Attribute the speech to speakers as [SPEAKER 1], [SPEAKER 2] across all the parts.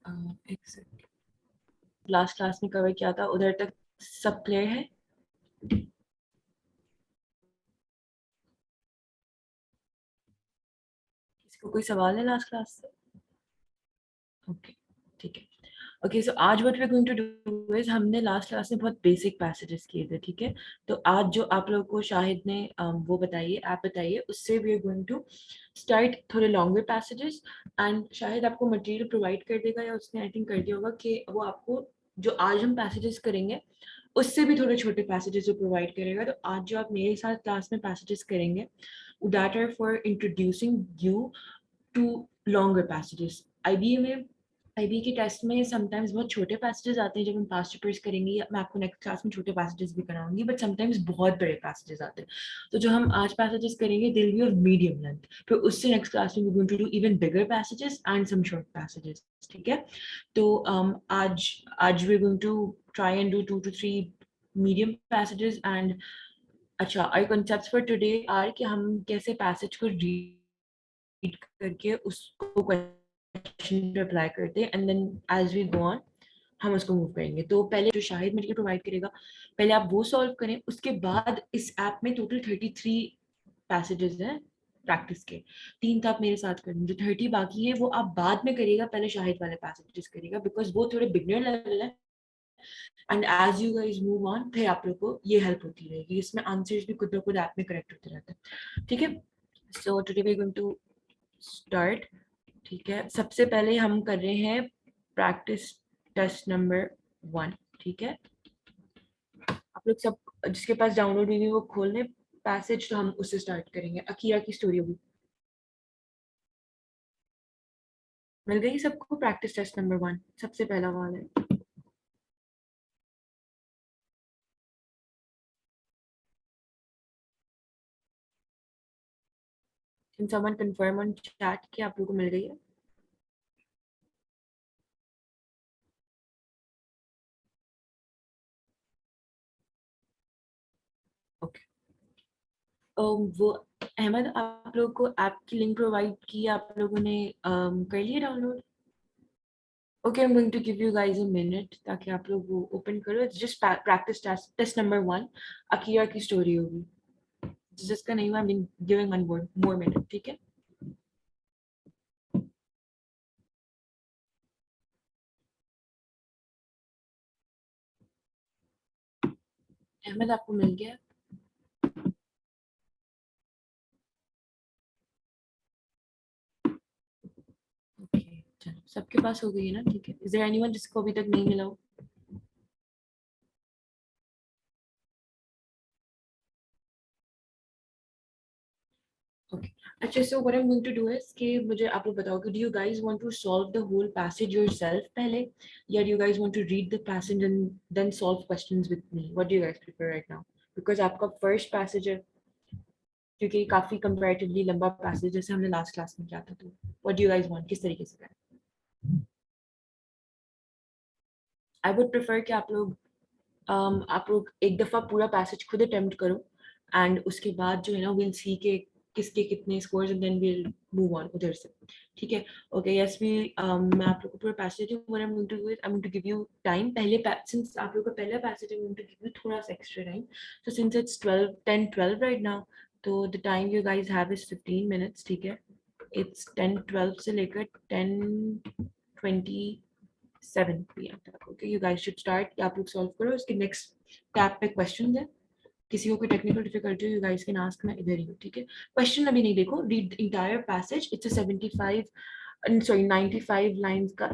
[SPEAKER 1] एक second, last class में cover किया था, उधर तक सब क्लियर है? किसी को कोई सवाल है लास्ट क्लास से? ओके, ठीक है। ओके, सो आज what we are going to do is, हमने लास्ट क्लास में बहुत बेसिक पैसेजेस किए थे, ठीक है? तो आज जो आप लोगों को शाहिद ने वो बताइए, आप बताइए, उससे we are going to start थोड़े लॉन्गर पैसेजेस। एंड शाहिद आपको मटेरियल प्रोवाइड कर देगा, या उसने आई थिंक कर दिया होगा कि वो आपको जो आज हम पैसेजेस करेंगे उससे भी थोड़े छोटे पैसेजेस जो प्रोवाइड करेगा। तो आज जो आप मेरे साथ क्लास में पैसेजेस करेंगे, that are for introducing you to longer passages. IBA में, आईबी के टेस्ट में समटाइम्स बहुत छोटे पैसेजेस आते हैं जब हम पास्ट पेपर्स करेंगे, या मैं आपको नेक्स्ट क्लास में छोटे पैसेजेस भी कराऊंगी, बट समटाइम्स बहुत बड़े पैसेजेस आते हैं। तो जो हम आज पैसेजेस करेंगे दिल बी ऑफ मीडियम लेंथ, फिर उससे नेक्स्ट क्लास में we going to do even bigger passages and some short passages, ठीक है? तो आज आज we going to try and do 2 to 3 medium passages. And अच्छा, our concepts for today are कि हम कैसे पैसेज को रीड करके उसको क्वेश्चन पे अप्लाई करते हैं, and then as we go on हम उसको मूव करेंगे। तो पहले जो शाहिद मटेरियल प्रोवाइड करेगा, पहले आप वो सॉल्व करें, उसके बाद इस ऐप में टोटल 33 पैसेजेस हैं प्रैक्टिस के। 3 तो आप मेरे साथ करेंगे, जो 30 बाकी है वो आप बाद में करिएगा, पहले शाहिद वाले पैसेजेस करिएगा, बिकॉज वो थोड़े बिगनर लेवल है। And as you guys move on, फिर आप लोग को ये हेल्प होती रहेगी, इसमें आंसर्स भी खुद ब खुद ऐप में करेक्ट होते रहते हैं, ठीक है? So today we are going to start, ठीक है? सबसे पहले हम कर रहे हैं प्रैक्टिस टेस्ट नंबर 1, ठीक है? आप लोग सब जिसके पास डाउनलोड हुई है वो खोल लें पैसेज, तो हम उससे स्टार्ट करेंगे। अकीरा की स्टोरी होगी, मिल गई सबको? प्रैक्टिस टेस्ट नंबर 1 सबसे पहला वाला है। Can someone confirm on chat कि आप लोगों को मिल गई है? ओके, वो अहमद, आप लोगों को ऐप की लिंक प्रोवाइड की, आप लोगों ने कर लिया download? Okay, I am going to give you guys a minute ताकि आप लोग वो ओपन करो। It's just practice test number 1, Akira की स्टोरी होगी। जिसका नहीं हुआ, I am giving 1 more minute, ठीक है? अहमद, आपको मिल गया? ओके, चलो सबके पास हो गई है ना, ठीक है? इज देयर एनीवन जिसको अभी तक नहीं मिला हो? ओके, अच्छा, so what I am going to do is कि मुझे आप लोग बताओ कि do you guys want to solve the whole passage yourself पहले, या do you guys want to read the passage and then solve questions with me? What do you guys prefer right now? Because आपका first passage है, क्योंकि काफी comparatively लंबा passage जैसे हमने last class में किया था। तो what do you guys want, किस तरीके से करें? आई वुड प्रेफर कि आप लोग एक दफा पूरा पैसेज खुद अटेम्प्ट करो, एंड उसके बाद जो है ना विल सी के किसके कितने scores, and then will move on उधर से, ठीक है? ओके, यस, वी मैं आप लोग को पूरा पैसेज दूं, what I am going to do is I am going to give you time. पहले सिंस आप लोग का पहला पैसेज है, I am going to give you थोड़ा सा extra time. So since it's 12 10 12 right now, तो the time you guys have is 15 minutes, ठीक है? इट्स 10 12 से लेकर 10:27 PM तक। Okay, you guys should start, आप लोग सॉल्व करो। उसके नेक्स्ट टैब पे क्वेश्चन है, किसी को कोई टेक्निकल डिफिकल्टी हो, यू गाइस कैन आस्क, मैं इधर ही हूँ, ठीक है? क्वेश्चन अभी नहीं देखो, read entire passage, it's a 95 lines का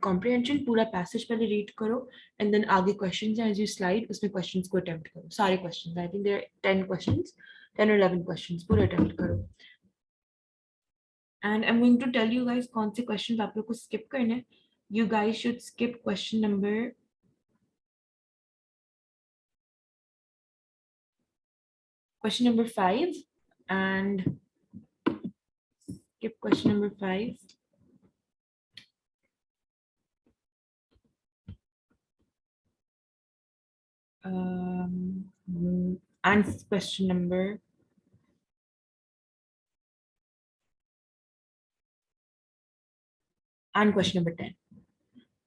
[SPEAKER 1] कॉम्प्रिहेंशन। पूरा पैसेज पहले रीड करो, एंड देन आगे क्वेश्चंस हैं एज यू स्लाइड, उसमें क्वेश्चंस को अटेम्प्ट करो, सारे questions, I think there are 10 questions, 10 or 11 questions पूरे अटेम्प्ट करो। And I am going to tell you guys कौन से क्वेश्चंस आप लोग को स्किप करने हैं। You guys should skip question number 5, and skip question number 5. And question number and question number 10.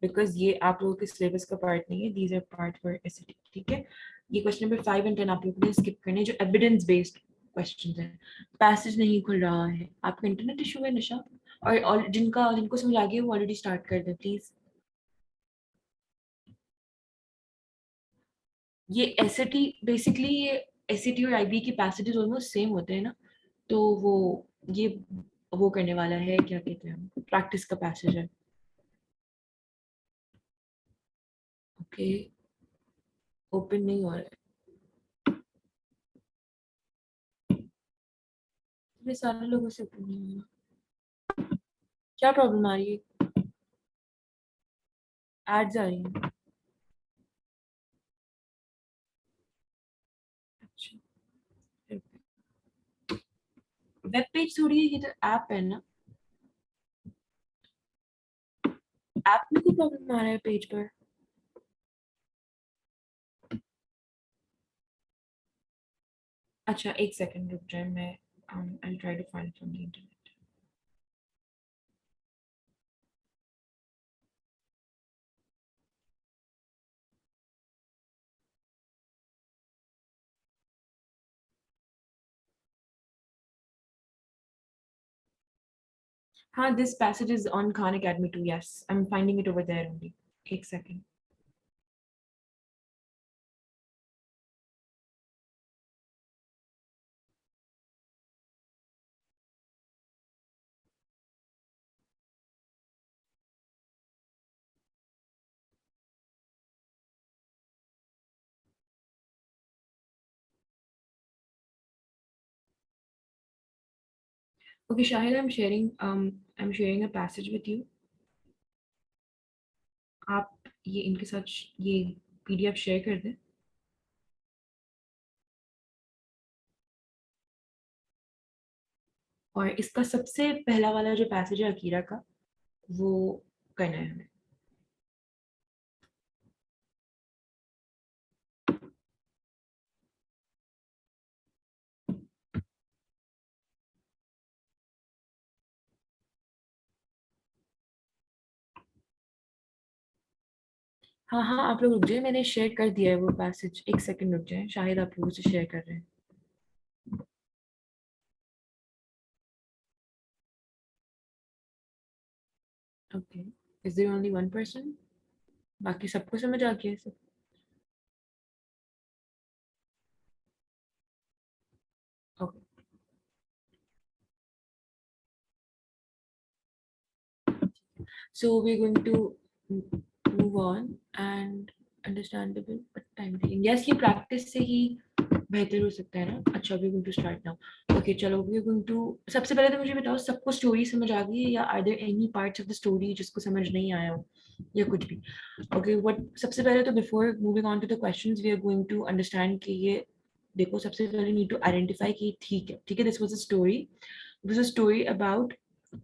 [SPEAKER 1] Because ये आप लोगों के सिलेबस का पार्ट नहीं है, these are part for SAT, ठीक है। ये क्वेश्चन नंबर 5 और 10 आप लोगों ने स्किप करने, जो एविडेंस बेस्ड क्वेश्चन है। पैसेज नहीं खुल रहा है, आपका इंटरनेट इशू है निशा, और जिनको समझ आ गया वो ऑलरेडी स्टार्ट कर दे प्लीज। ये एसएटी बेसिकली, ये एसएटी और आईबी की पैसेजेस ऑलमोस्ट सेम होते हैं ना, तो वो ये वो करने वाला है, क्या कहते हैं, प्रैक्टिस का पैसेज है। ओके, ओपन नहीं हो रहा है, इतने सारे लोगों से ओपन नहीं हो रहा, क्या प्रॉब्लम आ रही है? एड्स आ रही हैं? अच्छा, वेब पेज थोड़ी है, ये तो ऐप है ना, ऐप में कोई प्रॉब्लम आ रहा है पेज पर? अच्छा एक सेकंड रुक जाए, मैं I try to find from the internet. हाँ, this passage is on Khan Academy too, yes I am finding it over there only. एक second. Okay, Shahid, I'm sharing a passage with you. आप ये इनके साथ ये PDF share कर दें। और इसका सबसे पहला वाला जो पैसेज है अकीरा का, वो करना है हमें। हाँ हाँ, आप लोग रुक जाए, मैंने शेयर कर दिया है वो पैसेज, एक सेकंड रुक जाए, शायद आप लोगों से शेयर कर रहे हैं। Okay, is there only one person? बाकी सबको समझ आ गया है सब? Okay, so we're going to move on and understandable but time taking, yes ये practice से ही बेहतर हो सकता है ना। अच्छा, we're going to start now. Okay, चलो, we're going to, सबसे पहले तो मुझे बताओ सबको स्टोरी समझ आ गई है, या are there any parts of the story जिसको समझ नहीं आया हो, या कुछ भी? Okay, what सबसे पहले तो before moving on to the questions, we are going to understand कि ये, देखो सबसे पहले need to identify कि ठीक है, this was a story, it was a story about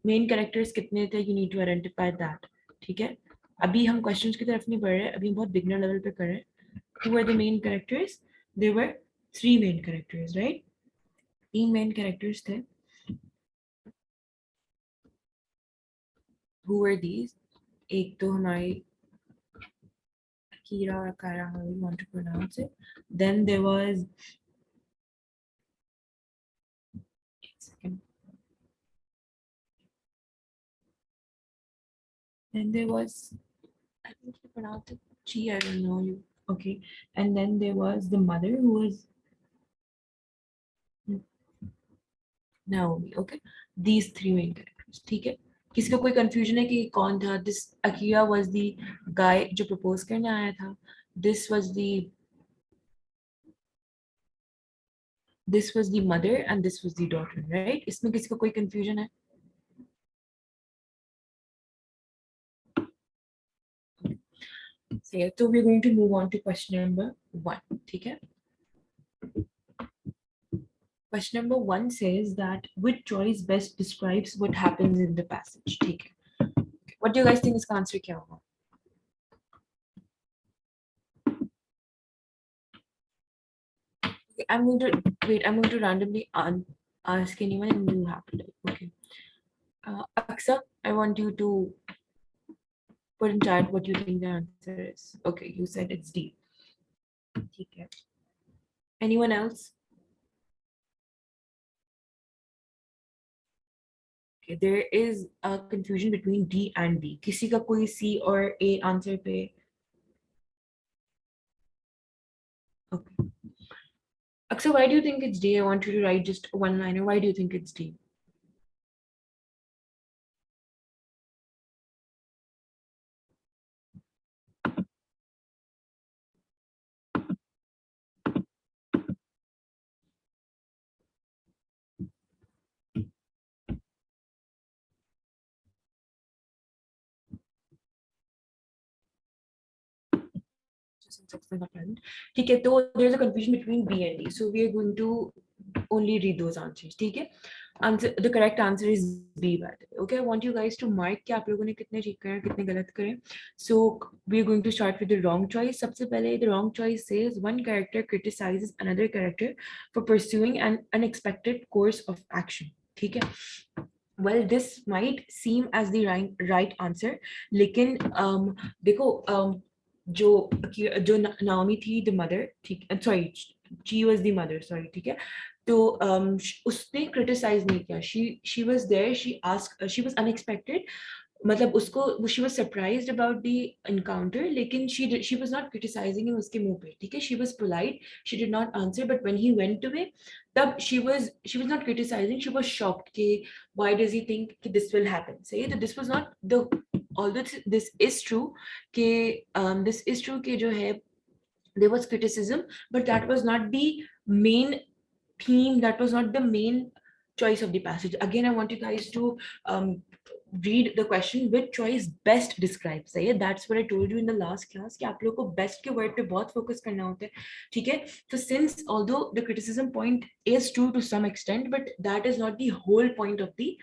[SPEAKER 1] main characters कितने थे, you need to identify that, ठीक है। अभी हम क्वेश्चंस की तरफ नहीं बढ़ रहे, अभी हम बहुत बिगनर लेवल पे कर रहे हैं। Who are the main characters? There were three main characters, right? तीन मेन कैरेक्टर्स थे। Who are these? एक तो हमारी कीरा और Kara, how you want to pronounce it. Then there was, then there was, I think you pronounce it Chi, I don't know you. Okay, and then there was the mother who was Naomi. Okay, these three main characters, ठीक है। किसी को कोई confusion है कि कौन था? This Akiya was the guy जो प्रपोज करने आया था, this was the this was the mother and this was the daughter, right? इसमें किसी को कोई कंफ्यूजन है? सही है, तो we are going to move on to question number 1, ठीक है। Question number 1 says that which choice best describes what happens in the passage, ठीक है। What do you guys think इसका आंसर क्या होगा? Okay, I'm going to wait. I'm going to randomly ask anyone, and you have to like. Okay, Aksa, I want you to put in chat what you think the answer is. Okay, you said it's D. Okay. Anyone else? Okay, there is a confusion between D and B. किसी का कोई C or A answer पे? Okay. Aksa, why do you think it's D? I want you to write just one liner. Why do you think it's D? ठीक है, तो there's a confusion between B and D. So we are going to only read those answers. ठीक है? Answer, the correct answer is B, by the way. Okay, I want you guys to mark कि आप लोगों ने कितने ठीक करे, कितने गलत करे. So we are going to start with the wrong choice. सबसे पहले the wrong choice says one character criticizes another character for pursuing an unexpected course of action. ठीक है? Well, this might seem as the right answer, लेकिन देखो जो जो Naomi थी the mother, ठीक, sorry, she was the mother, sorry, ठीक है, तो उसने क्रिटिसाइज नहीं किया. She was there, she ask, she was unexpected, मतलब उसको she was surprised about the encounter, लेकिन she was not criticising him उसके मुंह पे, ठीक है, she was polite, she did not answer, but when he went away, तब she was not criticising, she was shocked कि why does he think कि this will happen. सही है, तो this was not the, although this is true कि this is true कि जो है there was criticism, but that was not the main theme, that was not the main choice of the passage. Again, I want you guys to read the question, which choice best describes. सही है, that's what I told you in the last class कि आप लोगों को best के word पे बहुत focus करना होता है, ठीक है. So since although the criticism point is true to some extent, but that is not the whole point of the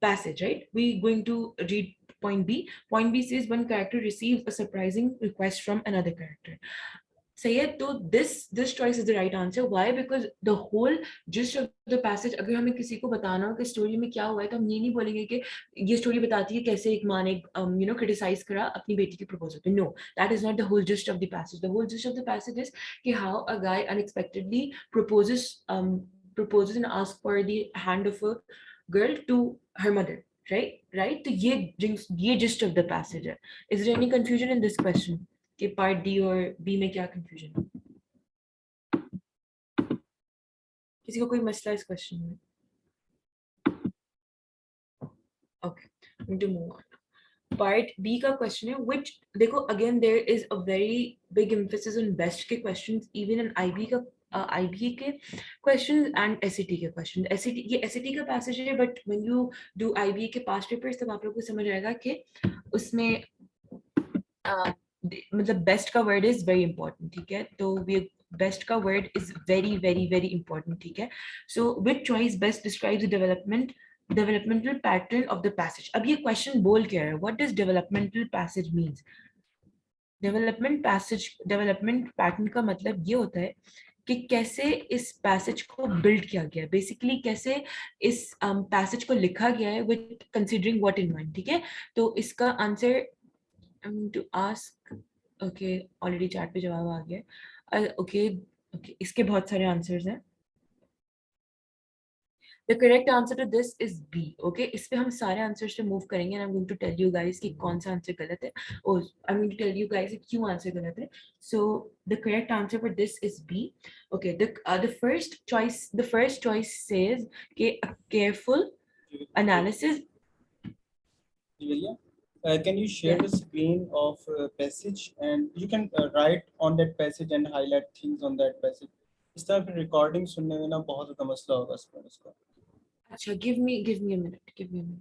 [SPEAKER 1] passage, right? We're going to read point B. Point B says one character receives a surprising request from another character. सही है, तो this choice is the right answer. Why? Because the whole gist of the passage, अगर हमें किसी को बताना हो कि स्टोरी में क्या हुआ है, तो हम ये नहीं बोलेंगे कि ये स्टोरी बताती है कैसे एक माँ ने क्रिटिसाइज करा अपनी बेटी के प्रपोजल पे. No, that is not the whole gist of the passage. The whole gist of the passage is कि how a guy unexpectedly proposes and asks for the hand of a girl to her mother, right, तो ये gist of the passage है. Is there any confusion in this question कि part D और B में क्या confusion है? किसी को कोई मसला इस क्वेश्चन में? Okay, to move on. Part B का क्वेश्चन है व्हिच, देखो again there is a very big emphasis on best के क्वेश्चंस, इवन इन आईबी का, आईबी के क्वेश्चन एंड एसईटी के क्वेश्चन. एसईटी, ये एसईटी का पैसेज है, but when you do IB के पास्ट पेपर्स तब आप लोगों को समझ आएगा कि उसमें मतलब बेस्ट का वर्ड इज वेरी इंपॉर्टेंट, ठीक है, तो वी बेस्ट का word is very very very important, ठीक है. So which choice best describes the developmental pattern of the passage. अब ये क्वेश्चन बोल क्या है, what does developmental passage means? Development pattern का मतलब ये होता है कि कैसे इस पैसेज को बिल्ड किया गया है, बेसिकली कैसे इस पैसेज को लिखा गया है with considering what in mind, ठीक है. तो इसका answer to ask, okay, already chat पे जवाब आ गया. ओके, इसके बहुत सारे आंसर्स हैं. The correct answer to this is B. Okay, इस पे हम सारे आंसर्स पे मूव करेंगे and I'm going to tell you guys कि कौन सा आंसर गलत है, और I'm going to tell you guys कि क्यों आंसर गलत है. So the correct answer for this is B. Okay, the first choice says कि a careful analysis.
[SPEAKER 2] Can you share the screen of passage, and you can write on that passage and highlight things on that passage. इस तरह फिर recording सुनने में ना बहुत ज़्यादा मसला होगा इसका.
[SPEAKER 1] अच्छा, give me a minute.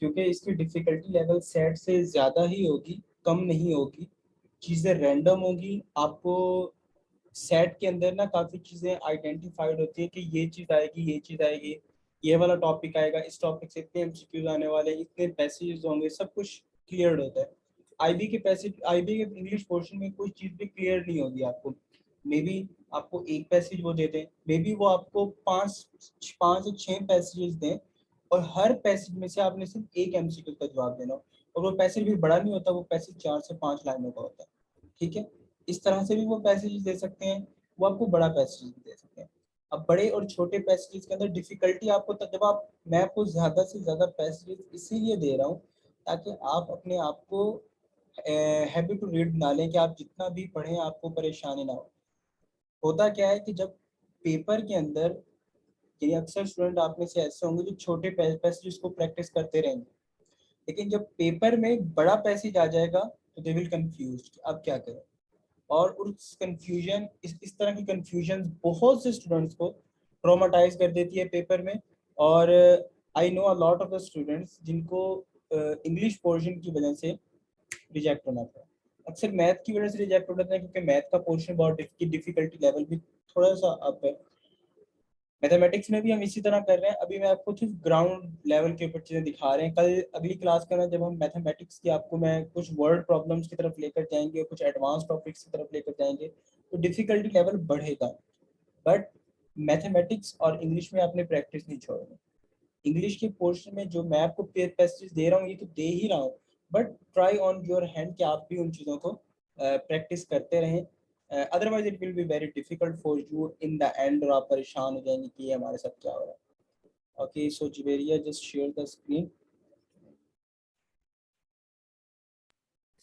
[SPEAKER 2] क्योंकि इसकी डिफिकल्टी लेवल सेट से ज़्यादा ही होगी, कम नहीं होगी। चीज़ें रैंडम होगी। आपको सेट के अंदर ना काफ़ी चीज़ें आइडेंटिफाइड होती है कि ये चीज़ आएगी, ये चीज़ आएगी, ये वाला टॉपिक आएगा, इस टॉपिक से इतने एमसीक्यूज आने वाले हैं, इतने पैसेज होंगे, सब कुछ क्लियर होता है। आईबी के पैसेज, आईबी के इंग्लिश पोर्शन में कोई चीज़ भी क्लियर नहीं होगी आपको। मे बी आपको एक पैसेज वो दे दें, मे बी वो आपको पाँच पाँच या छः पैसेजेस दें और हर पैसेज में से आपने सिर्फ एक एमसीक्यू का जवाब देना हो, और वो पैसेज भी बड़ा नहीं होता, वो पैसेज 4 से 5 लाइनों का होता है। ठीक है, इस तरह से भी वो पैसेज दे सकते हैं, वो आपको बड़ा पैसेज भी दे सकते हैं। अब बड़े और छोटे पैसेज के अंदर डिफिकल्टी आपको जब आप, मैं आपको ज़्यादा से ज़्यादा पैसेज इसीलिए दे रहा हूँ ताकि आप अपने आप को हैबिट टू रीड बना लें कि आप जितना भी पढ़ें आपको परेशानी ना हो। होता क्या है कि जब पेपर के अंदर, ये अक्सर स्टूडेंट आप में से ऐसे होंगे जो छोटे पैसेज को प्रैक्टिस करते रहेंगे, लेकिन जब पेपर में बड़ा पैसेज आ जाएगा तो दे विल कंफ्यूज अब क्या करें। और उस कंफ्यूजन, इस तरह की कंफ्यूजन बहुत से स्टूडेंट्स को ट्रॉमाटाइज कर देती है पेपर में। और I know a lot of the students जिनको इंग्लिश पोर्शन की वजह से रिजेक्ट होना पड़ा। अक्सर मैथ की वजह से रिजेक्ट होता है क्योंकि मैथ का पोर्शन बहुत डिफिकल्टी लेवल भी थोड़ा सा अप है। मैथमेटिक्स में भी हम इसी तरह कर रहे हैं। अभी मैं आपको सिर्फ ग्राउंड लेवल के ऊपर चीज़ें दिखा रहे हैं। कल अगली क्लास का ना, जब हम मैथमेटिक्स की आपको मैं कुछ वर्ड प्रॉब्लम्स की तरफ लेकर जाएंगे और कुछ एडवांस टॉपिक्स की तरफ लेकर जाएंगे तो डिफिकल्टी लेवल बढ़ेगा। बट मैथमेटिक्स और इंग्लिश में आपने प्रैक्टिस नहीं छोड़नी। इंग्लिश के पोर्शन में जो मैं आपको पैसेज दे रहा हूँ ये तो दे ही रहा हूँ, but try on your hand कि आप भी उन चीज़ों को प्रैक्टिस करते रहें। Otherwise it will be very difficult for you in the end, और आप परेशान हो जाएंगे कि ये हमारे साथ क्या हो रहा है। Okay, so Javeria just share the screen.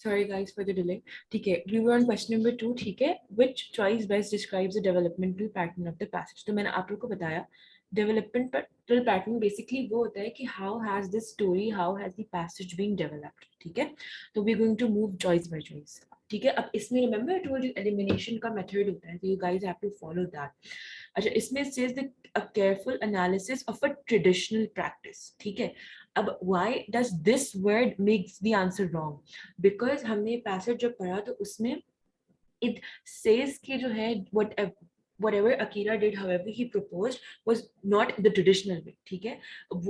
[SPEAKER 1] Sorry guys for the delay. ठीक है, we were on question number 2. ठीक है, which choice best describes the developmental pattern of the passage? तो मैंने आप लोग को बताया developmental pattern basically वो होता है कि how has this story, how has the passage been developed. ठीक है, तो we're going to move choice by choice. ठीक है, अब इसमें remember I told you elimination का method होता है, so you guys have to follow that. अच्छा, इसमें says the a careful analysis of a traditional practice. ठीक है, अब why does this word makes the answer wrong? Because हमने passage जब पढ़ा तो उसमें it says कि जो है whatever Akira did, however he proposed, was not the traditional way. ठीक है,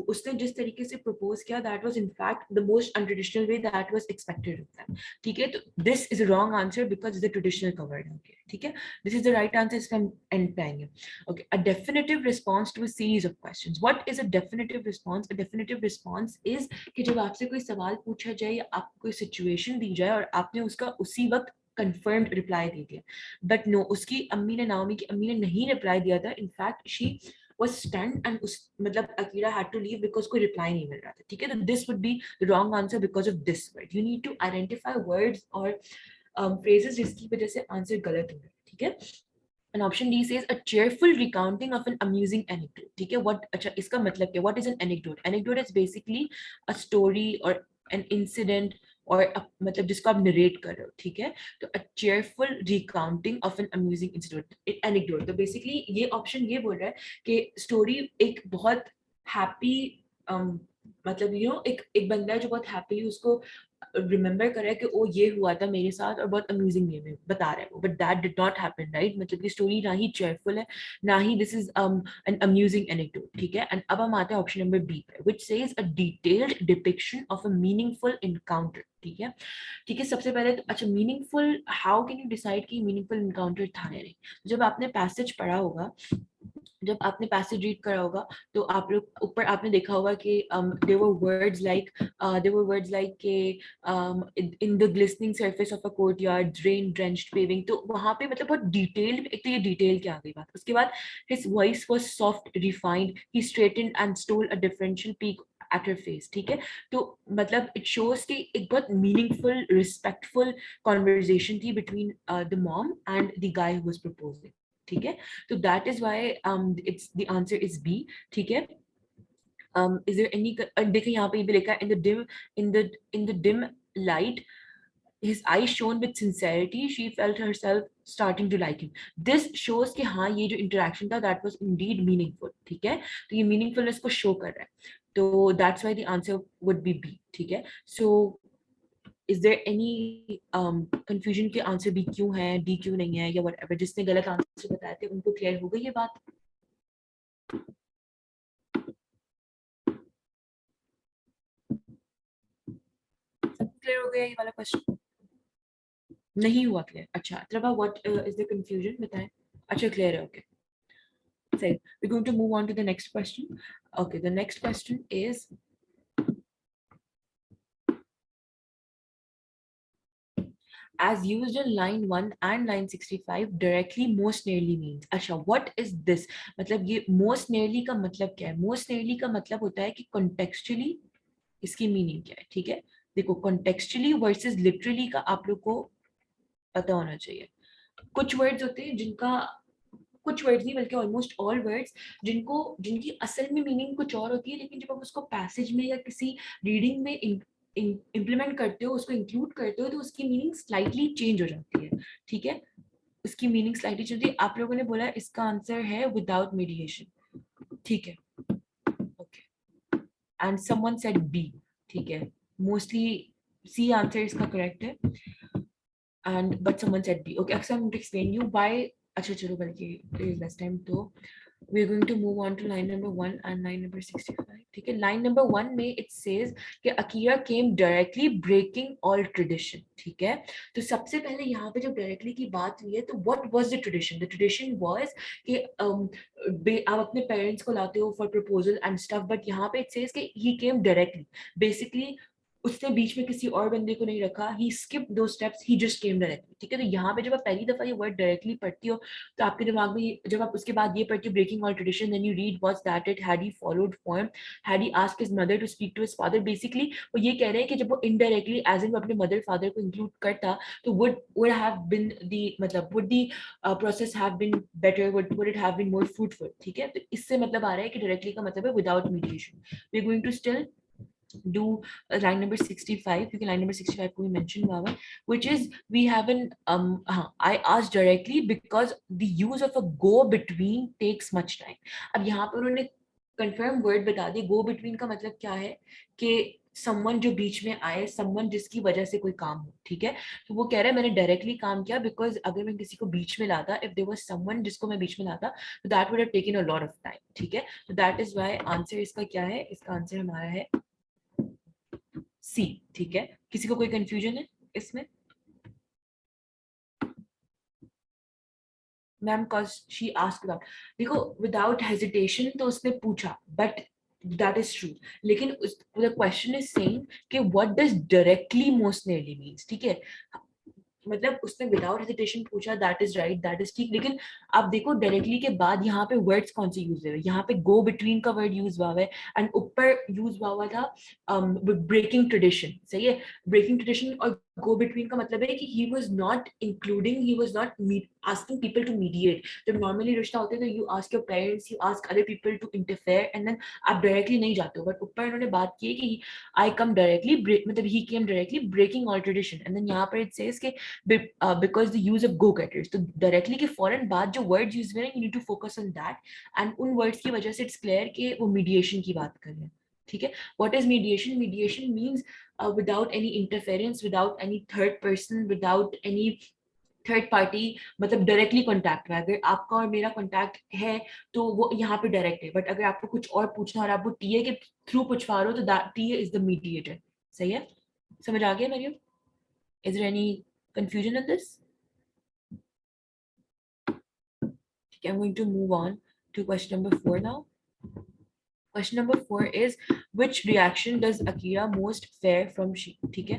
[SPEAKER 1] उसने जिस तरीके से propose किया that was in fact the most untraditional way that was expected of them. ठीक है, तो this is a wrong answer because the traditional covered है. Okay, ठीक है, this is the right answer इसमें हम end पे आएंगे. Okay, a definitive response to a series of questions. What is a definitive response? A definitive response is कि जब आपसे कोई सवाल पूछा जाए या आपको कोई सिचुएशन दी जाए और आपने उसका उसी वक्त कंफर्म्ड रिप्लाई दे दिया, बट नो, उसकी अम्मी ने, नाओमी की अम्मी ने नहीं रिप्लाई दिया था. In fact she was stunned and उस मतलब Akira had to leave because कोई रिप्लाई नहीं मिल रहा था. ठीक है, तो this would be the wrong answer because of this word. You need to identify words और phrases जिसकी वजह से आंसर गलत हो रहा है. ठीक है, and option D says a cheerful recounting of an amusing anecdote. ठीक है, what अच्छा इसका मतलब क्या? What is an anecdote? Anecdote is basically a story or an incident और मतलब जिसको आप नरेट कर रहे हो. ठीक है, तो a cheerful recounting of an amusing incident, anecdote. तो बेसिकली ये ऑप्शन ये बोल रहा है कि स्टोरी एक बहुत हैप्पी मतलब एक बंदा है जो बहुत हैप्पीली उसको रिमेंबर कर रहा है कि ओ ये हुआ था मेरे साथ और बहुत अम्यूजिंग वे में बता रहा है वो, but that did not happen, right? मतलब कि स्टोरी ना ही चेयरफुल है ना ही this is an amusing anecdote. ठीक है, एंड अब हम आते हैं ऑप्शन नंबर बी पे, which says a detailed depiction of a meaningful encounter. ठीक है, ठीक है, सबसे पहले तो अच्छा meaningful, how can you decide कि मीनिंगफुल एनकाउंटर था या नहीं? जब आपने पैसेज पढ़ा होगा, जब आपने पैसेज रीड करा होगा तो आप लोग ऊपर आपने देखा होगा कि there were words like के in the glistening surface of a courtyard, rain drenched paving. तो वहां पे मतलब बहुत डिटेल्ड, एक तो ये डिटेल की आ गई बात. उसके बाद his voice was soft refined, he straightened and stole a differential peak at her face. ठीक है, तो मतलब it shows कि एक बहुत meaningful respectful conversation थी between the mom and the guy who was proposing. ठीक है, तो that is why it's the answer is B. ठीक है, is there any देखिए यहाँ पे ये भी लिखा है in the dim light his eyes shone with sincerity, she felt herself starting to like him. This shows कि हाँ ये जो interaction था that was indeed meaningful. ठीक है, तो ये meaningfulness को show कर रहा है. तो that's why the answer would be B, ठीक है. So is there any confusion कि आंसर बी क्यों है, डी क्यों नहीं है, या व्हाटएवर. जिसने गलत आंसर बताए थे उनको क्लियर हो गई ये बात? सब क्लियर हो गया ये वाला क्वेश्चन? नहीं हुआ क्लियर? अच्छा, Prabha what is the confusion, बताएं. अच्छा, क्लियर है. ओके, सही. We going to move on to the next question. Okay, the next question is as used in line 1 and line 65 directly most nearly means. अच्छा, what is this? मतलब ये most nearly का मतलब क्या है? most nearly का मतलब होता है कि contextually इसकी मीनिंग क्या है, ठीक है. देखो, contextually versus literally का आप लोग को पता होना चाहिए. कुछ वर्ड्स होते हैं जिनका, कुछ वर्ड्स नहीं बल्कि ऑलमोस्ट ऑल वर्ड्स जिनको, जिनकी असल में मीनिंग कुछ और होती है, लेकिन जब आप उसको पैसेज में या किसी रीडिंग में इम्प्लीमेंट करते हो, उसको इंक्लूड करते हो, तो उसकी मीनिंग स्लाइटली चेंज हो जाती है, ठीक है. उसकी मीनिंग स्लाइटली चेंज होती है. आप लोगों ने बोला इसका आंसर है विदाउट मीडिएशन, ठीक है. Okay, and someone said B, ठीक है. मोस्टली सी आंसर इसका करेक्ट है, and but someone said B. Okay, actually I'm going to explain you why. अच्छा चलो, बल्कि last time तो we're going to move on to line number 1 and line number 65, ठीक है. line number 1 में it says कि Akira came directly breaking all tradition, ठीक है. तो सबसे पहले यहाँ पे जब directly की बात हुई है, तो what was the tradition? The tradition was कि आप अपने parents को लाते हो for proposal and stuff, but यहाँ पे it says कि he came directly. Basically उसने बीच में किसी और बंदे को नहीं रखा. ही स्किप दो स्टेप्स, ही जस्ट केम डायरेक्टली, ठीक है. तो यहाँ पे जब आप पहली दफा ये वर्ड डायरेक्टली पढ़ती हो, तो आपके दिमाग में जब आप उसके बाद ये पढ़ती हो breaking all tradition, then you read what's that it, had he followed form, had he asked his mother to speak to his father. Basically वो ये कह रहे हैं कि जब वो इनडायरेक्टली एज इन वो अपने मदर फादर को इंक्लूड करता, तो वुड हैव बीन द, मतलब would the process have been better, would it have been more fruitful, ठीक है. तो इससे मतलब आ रहा है कि डायरेक्टली का मतलब है without mediation. We are going to still do line number 65, क्योंकि line number 65 को भी mention हुआ है, which is we have an I asked directly because the use of a go between takes much time. अब यहाँ पर उन्होंने confirm word बता दी. go between का मतलब क्या है कि someone जो बीच में आए, someone जिसकी वजह से कोई काम हो, ठीक है. तो वो कह रहा है मैंने डायरेक्टली काम किया बिकॉज अगर मैं किसी को बीच में लाता, if there was someone जिसको मैं बीच में लाता, तो that would have taken a lot of time, ठीक है. तो that is why आंसर इसका क्या है? इसका आंसर हमारा है सी, ठीक है. किसी को कोई कंफ्यूजन है इसमें? Ma'am cause she asked about, देखो विदाउट हेजिटेशन तो उसने पूछा, बट दैट इज ट्रू. लेकिन द क्वेश्चन इज सेइंग कि what does directly most nearly means, ठीक है. मतलब उसने विदाउट हेजिटेशन पूछा, that is right, that is ठीक. लेकिन आप देखो डायरेक्टली के बाद यहाँ पे वर्ड्स कौन से यूज हुए. यहाँ पे गो बिटवीन का वर्ड यूज हुआ है, एंड ऊपर यूज हुआ था ब्रेकिंग ट्रेडिशन, सही है. ब्रेकिंग ट्रेडिशन और गो बिटवीन का मतलब है कि he was not including, he was not asking people to mediate. जब नॉर्मली रिश्ता होते हैं तो you ask your parents, you ask other people to interfere, and then आप डायरेक्टली नहीं जाते हो. बट ऊपर इन्होंने बात की है कि आई कम डायरेक्टली, मतलब he came directly breaking all tradition, and then यहाँ पर इट सेज कि because the use of go getters. तो डायरेक्टली के फौरन बाद जो वर्ड्स यूज हुए हैं, you need to focus on that, and उन वर्ड्स की वजह से इट्स क्लियर कि वो मीडिएशन की बात कर रहे हैं, ठीक है. What is mediation? Mediation means without any interference, without any third person, without any third party, मतलब डायरेक्टली कॉन्टैक्ट में. अगर आपका और मेरा कॉन्टैक्ट है तो वो यहाँ पे डायरेक्ट है, बट अगर आपको कुछ और पूछना और आप वो टीए के थ्रू पूछवा रहे हो, तो that TA is the mediator. सही है, समझ आ गया Mariam? Is there any confusion in this? Okay, I'm going to move on to question number 4 now. Question number 4 is which reaction does Akira most fear from she? ठीक है.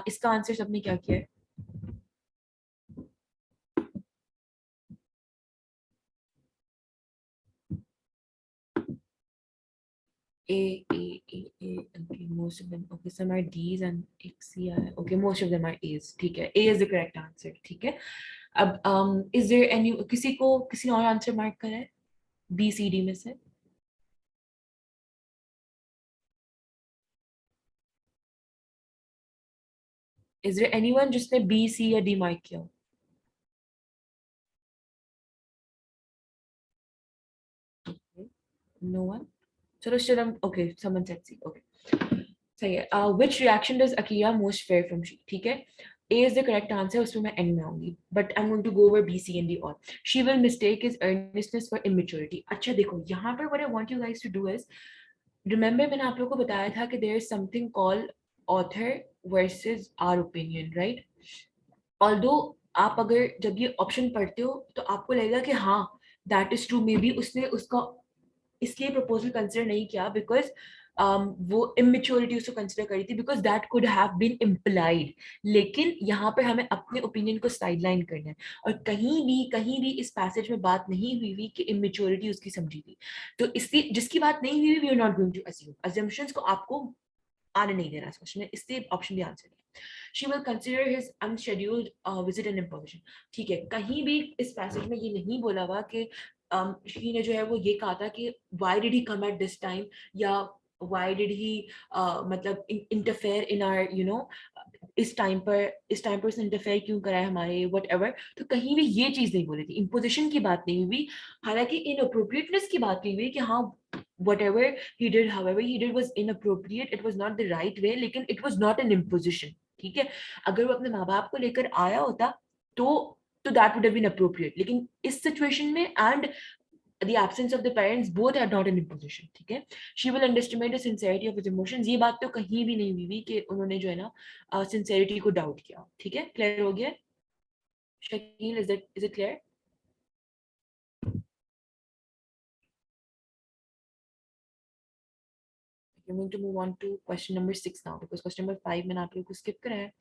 [SPEAKER 1] इसका answer सबने क्या किया है? A, A, A, A. Okay, most of them. Okay, some are D's and एक C है. Okay, most of them are A's. ठीक है. A is the correct answer. ठीक है. अब is there any, किसी को किसी और आंसर मार्क करा है B, C, D में से? Is there anyone जिसने B, C या D मार्क किया? No one. चलो शर्म, okay, someone said C, okay. सही है. Which reaction does Akira most fear from she? ठीक है. A is the correct answer, उसमें मैं N में आऊंगी. But I'm going to go over B, C, and D all. She will mistake his earnestness for immaturity. अच्छा देखो, यहाँ पर what I want you guys to do is, remember मैंने आप लोगों को बताया था कि there is something called author versus our opinion, right? Although आप अगर जब ये ऑप्शन पढ़ते हो तो आपको लगेगा कि हाँ that is true, may be उसने उसका इसलिए प्रपोजल कंसिडर नहीं किया बिकॉज वो इमेच्योरिटी उसको कंसिडर करी थी, because that could have been implied. लेकिन यहाँ पे हमें अपने ओपिनियन को साइडलाइन करना है, और कहीं भी इस पैसेज में बात नहीं हुई हुई कि इमेच्योरिटी उसकी समझी थी. तो इसलिए जिसकी बात नहीं हुई, we are not going to assume. Assumptions को आपको आने नहीं देना इस क्वेश्चन में, इसलिए ऑप्शन भी आंसर है. She will consider his unscheduled visit an imposition. ठीक है, कहीं भी इस पैसेज में ये नहीं बोला हुआ कि she ने जो है वो ये कहा था कि why did he come at this time, या why did he मतलब interfere in our इस टाइम पर उसने इंटरफेयर क्यों करा है हमारे व्हाटएवर. तो कहीं भी ये चीज नहीं बोली थी, इम्पोजिशन की बात नहीं हुई. हालांकि इनअप्रोप्रिएटनेस की बात नहीं हुई कि हाँ whatever however he did was inappropriate, it was not the right way, लेकिन it was not an imposition. ठीक है, अगर वो अपने माँ बाप को लेकर आया होता तो that would have been appropriate, लेकिन इस सिचुएशन में and the absence of the parents both are not an imposition. ठीक है, she will underestimate the sincerity of his emotions. ये बात तो कहीं भी नहीं हुई कि उन्होंने जो है ना sincerity को डाउट किया. ठीक है, क्लियर हो गया Shakeel? is it clear? I'm going to move on to question number 6 now, because question number 5 मैंने आप लोगों को skip करा है.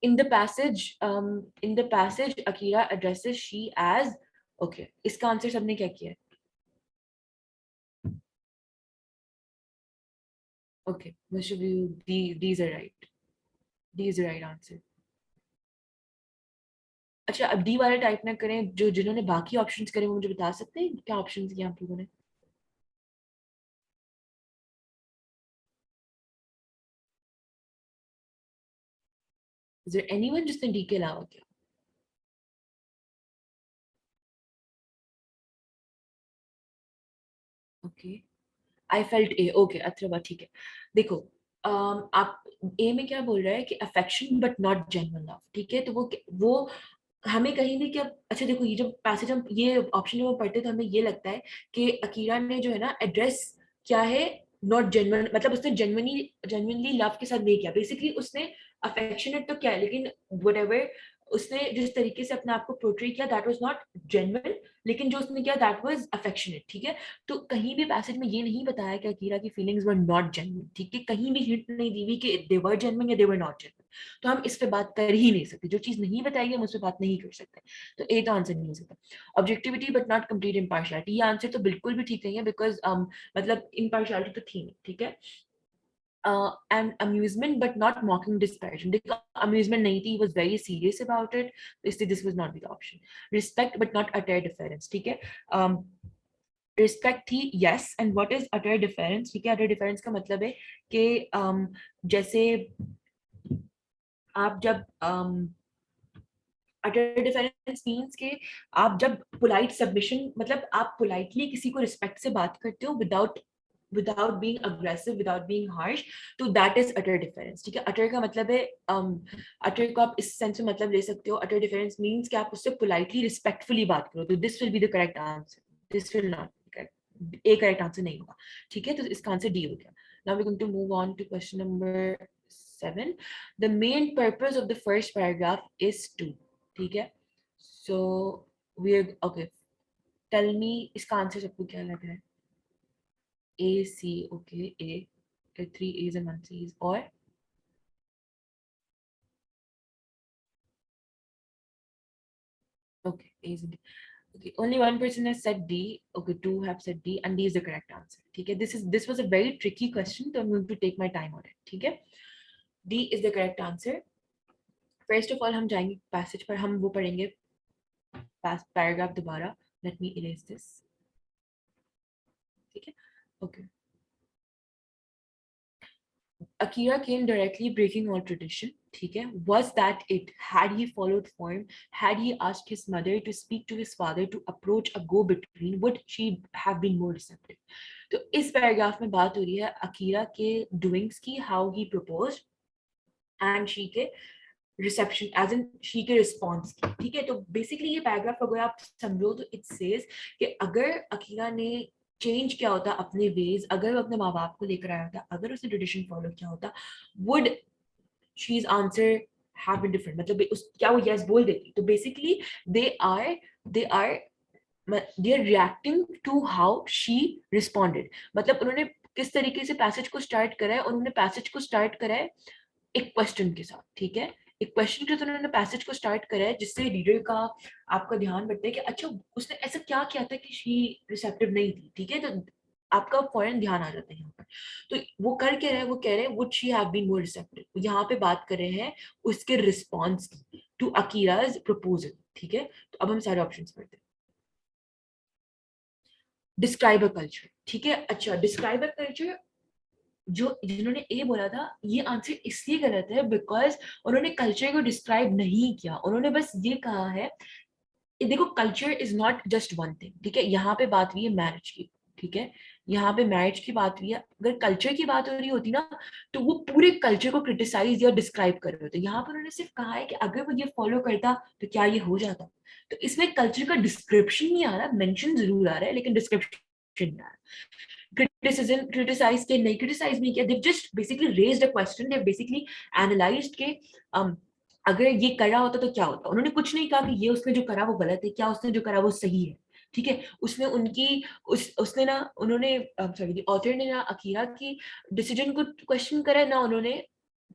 [SPEAKER 1] In the passage Akira addresses she as, okay, इसका आंसर सबने क्या किया है? Okay, most of you, these are right. D is the right answer. अच्छा, अब डी वाले टाइप ना करें, जो जिन्होंने बाकी ऑप्शंस करे वो मुझे बता सकते हैं क्या ऑप्शंस किए आप लोगों ने? Is there anyone जिसने डी के अलावा किया? Okay, I felt A. Okay, अच्छा ठीक है. देखो, आप ए में क्या बोल रहा है कि affection but not genuine love. ठीक है, तो वो हमें कहीं भी क्या, अच्छा देखो, ये जब पैसेज हम ये ऑप्शन में पढ़ते तो हमें ये लगता है कि अकीरा ने जो है ना एड्रेस क्या है, नॉट जेन्युइन, मतलब उसने जेन्युइनली लव के साथ नहीं किया. बेसिकली उसने अफेक्शनेट तो क्या है, लेकिन व्हाटएवर उसने जिस तरीके से अपने आप को पोर्ट्रे किया दैट वाज नॉट जेन्युइन, लेकिन जो उसने किया दैट वाज अफेक्शनेट. ठीक है, तो कहीं भी पैसेज में ये नहीं बताया कि अकीरा की फीलिंग्स वर नॉट जेन्युइन. ठीक है, कहीं भी हिंट नहीं दी हुई कि दे वर जेन्युइन या दे वर नॉट जेन्युइन. तो हम इस पे बात कर ही नहीं सकते, जो चीज नहीं बताएगी हम उस पर बात नहीं कर सकते. तो ए तो आंसर नहीं हो सकता. Objectivity but not complete impartiality, ये आंसर तो बिल्कुल भी ठीक नहीं है, बिकॉज मतलब इम्पार्शियलिटी तो थी नहीं. ठीक है, and amusement but not mocking disparagement. देखो, amusement नहीं थी, he was very serious about it, इसलिए this was not the option. Respect but not utter deference. ठीक है, रिस्पेक्ट थी, yes. And what is utter difference? ठीक है, अटर डिफरेंस का मतलब है कि जैसे आप जब अटर डिफरेंस मीन्स के आप जब पोलाइट सबमिशन, मतलब आप पोलाइटली किसी को रिस्पेक्ट से बात करते हो without being aggressive, without being harsh, तो दैट इज अटर डिफरेंस. ठीक है, अटर का मतलब है अटर को आप इस सेंस में मतलब ले सकते हो, अटर डिफरेंस मीन्स कि आप उससे पोलाइटली रिस्पेक्टफुली बात करो. तो this will be the correct answer, this will not A correct answer नहीं होगा. ठीक है, तो इसका आंसर डी हो गया. Now we going to move on to question number 7. The main purpose of the first paragraph is to. ठीक है, so we are okay. Tell me इसका आंसर सबको क्या लग रहा है? A C. Okay, A, 3 A's and 1 C's. और okay, A's and D. Okay, only one person has said D. Okay, 2 have said D, and D is the correct answer. ठीक है, this was a very tricky question, so I'm going to take my time on it. ठीक है, D is the correct answer. First of all, हम जाएंगे passage पर, हम वो पढ़ेंगे पैराग्राफ दोबारा. Let me erase this. ठीक है, okay. Akira came directly, breaking all tradition. ठीक है, was that it? Had he followed form? Had he asked his mother to speak to his father to approach a go-between? Would she have been more receptive? तो इस paragraph में बात हो रही है Akira के डूइंग्स की, how he propose and she के रिसेप्शन एज इन शी के रिस्पॉन्स की, ठीक है। तो बेसिकली ये पैराग्राफ अगर आप समझो तो इट सेज कि अगर अकीरा ने चेंज किया होता अपने वेज, अगर वो अपने माँ बाप को लेकर आया होता, अगर उसने ट्रेडिशन फॉलो किया होता, would she's answer have been different, मतलब उस क्या वो यस बोल देती। तो basically they are they are reacting to how she responded, मतलब उन्होंने किस तरीके से पैसेज को स्टार्ट करा है, उन्होंने पैसेज को स्टार्ट करा है एक क्वेश्चन के साथ, ठीक है। एक क्वेश्चन के साथ उन्होंने पैसेज को स्टार्ट करा है जिससे रीडर का आपका ध्यान बढ़ता है कि अच्छा उसने ऐसा क्या किया था कि शी रिसेप्टिव नहीं थी, ठीक है। तो आपका फौरन ध्यान आ जाता है यहाँ पर। तो वो कर क्या रहे हैं, वो कह रहे हैं would she have been more receptive, यहाँ पे बात कर रहे हैं उसके रिस्पॉन्स की टू अकीराज प्रपोजल, ठीक है। तो अब हम सारे ऑप्शन पढ़ते हैं। डिस्क्राइब अ कल्चर, ठीक है। अच्छा, डिस्क्राइब अ कल्चर, जो जिन्होंने ए बोला था ये आंसर इसलिए गलत है बिकॉज उन्होंने कल्चर को डिस्क्राइब नहीं किया, उन्होंने बस ये कहा है, देखो culture is not just one thing, ठीक है। यहाँ पे बात हुई है मैरिज की, ठीक है। यहाँ पे मैरिज की बात हुई है, अगर कल्चर की बात हो रही होती ना तो वो पूरे कल्चर को क्रिटिसाइज या डिस्क्राइब कर रहे होते। यहाँ पर उन्होंने सिर्फ कहा है कि अगर वो ये फॉलो करता तो क्या ये हो जाता। तो इसमें कल्चर का डिस्क्रिप्शन नहीं आ रहा, मेंशन जरूर आ रहा है लेकिन डिस्क्रिप्शन नहीं आ रहा। criticism criticize के नहीं criticize नहीं किया, they've just basically raised a question, they've basically analyzed के अगर ये करा होता तो क्या होता। उन्होंने कुछ नहीं कहा कि ये उसने जो करा वो गलत है, क्या उसने जो करा वो सही है, ठीक है। उसने उनकी उसने ना उन्होंने सॉरी ऑथर ने ना अकीरा की डिसीजन को क्वेश्चन करा, ना उन्होंने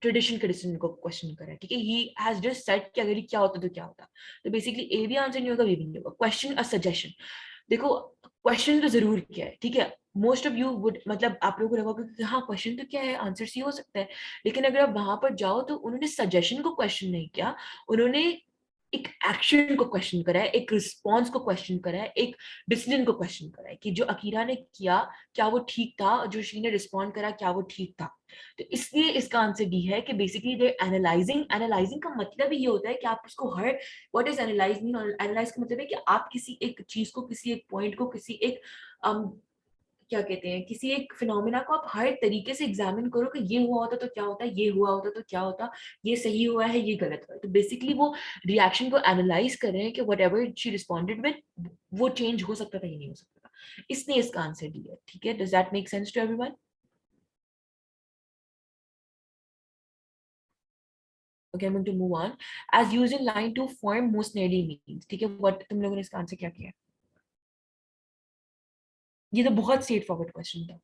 [SPEAKER 1] ट्रेडिशन के डिसीजन को क्वेश्चन करा, ठीक है। ही हैज जस्ट सेड कि अगर ये क्या होता तो क्या होता। तो बेसिकली ए भी आंसर नहीं होगा, बी भी नहीं होगा। क्वेश्चन अ सजेशन, देखो क्वेश्चन तो जरूर किया है, ठीक है। मोस्ट ऑफ यू वुड, मतलब आप लोगों को लगेगा कि हाँ क्वेश्चन तो क्या है, आंसर सी हो सकता है, लेकिन अगर आप वहां पर जाओ तो उन्होंने सजेशन को क्वेश्चन नहीं किया, उन्होंने एक एक्शन को क्वेश्चन करा है, एक रिस्पॉन्स को क्वेश्चन करा है, एक डिसीजन को क्वेश्चन करा है कि जो अकीरा ने किया क्या वो ठीक था, जो शी ने रिस्पॉन्ड करा क्या वो ठीक था। तो इसलिए इसका आंसर डी है कि बेसिकली दे एनालाइजिंग, एनालाइजिंग का मतलब ही ये होता है कि आप उसको हर, what is analyse mean, analyse का मतलब है कि आप किसी एक चीज को, किसी एक पॉइंट को, किसी एक क्या कहते हैं, किसी एक फिनोमिना को आप हर तरीके से एग्जामिन करो कि ये हुआ होता तो क्या होता, ये हुआ होता तो क्या होता, ये सही हुआ है, ये गलत हुआ है। तो बेसिकली वो रिएक्शन को एनालाइज कर रहे हैं कि what ever she responded with वो चेंज हो सकता था या नहीं हो सकता था। इसने इसका आंसर दिया, ठीक है। Does that make sense to everyone? Okay, I'm going to move on. As used in line to form most nearly means, ठीक है। what तुम लोगों ने इसका आंसर क्या किया? ये तो बहुत स्ट्रेट फॉरवर्ड क्वेश्चन था,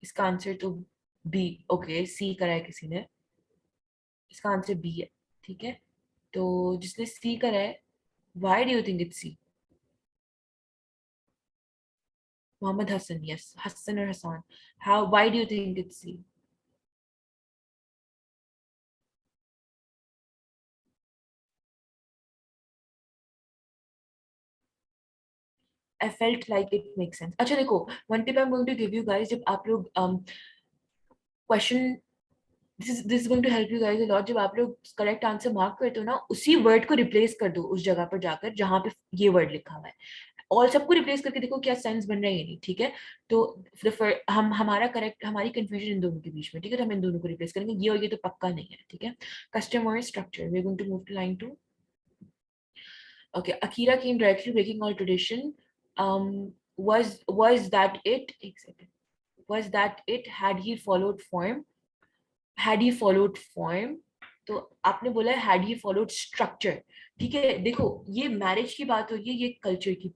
[SPEAKER 1] इसका आंसर तो बी, ओके सी करा है किसी ने, इसका आंसर बी है, ठीक है। तो जिसने सी करा है, why do you think it's C? Mohammed Hasan, yes, Hasan और Hassan, how, why do you think it's C? I felt like it make sense. अच्छा देखो, one tip I am going to give you guys, जब आप लोग question, this is going to help you guys a lot, जब आप लोग correct answer mark करते हो ना, उसी वर्ड को रिप्लेस कर दो उस जगह पर जाकर जहां पे ये वर्ड लिखा हुआ है, और सबको रिप्लेस करके देखो क्या सेंस बन रहा है या नहीं, ठीक है। तो हम हमारा करेक्ट, हमारी कंफ्यूजन इन दोनों के बीच में, ठीक है। तो हम इन दोनों को रिप्लेस करेंगे, ये और ये तो पक्का नहीं है, ठीक है। Customer structure, we are going to move to line 2। Okay, Akira came directly breaking all tradition, was that it, एक second, was that it, had he followed form, had he followed form, तो आपने बोला है had he followed structure, ठीक है। देखो ये marriage की बात हो रही है, ये कल्चर की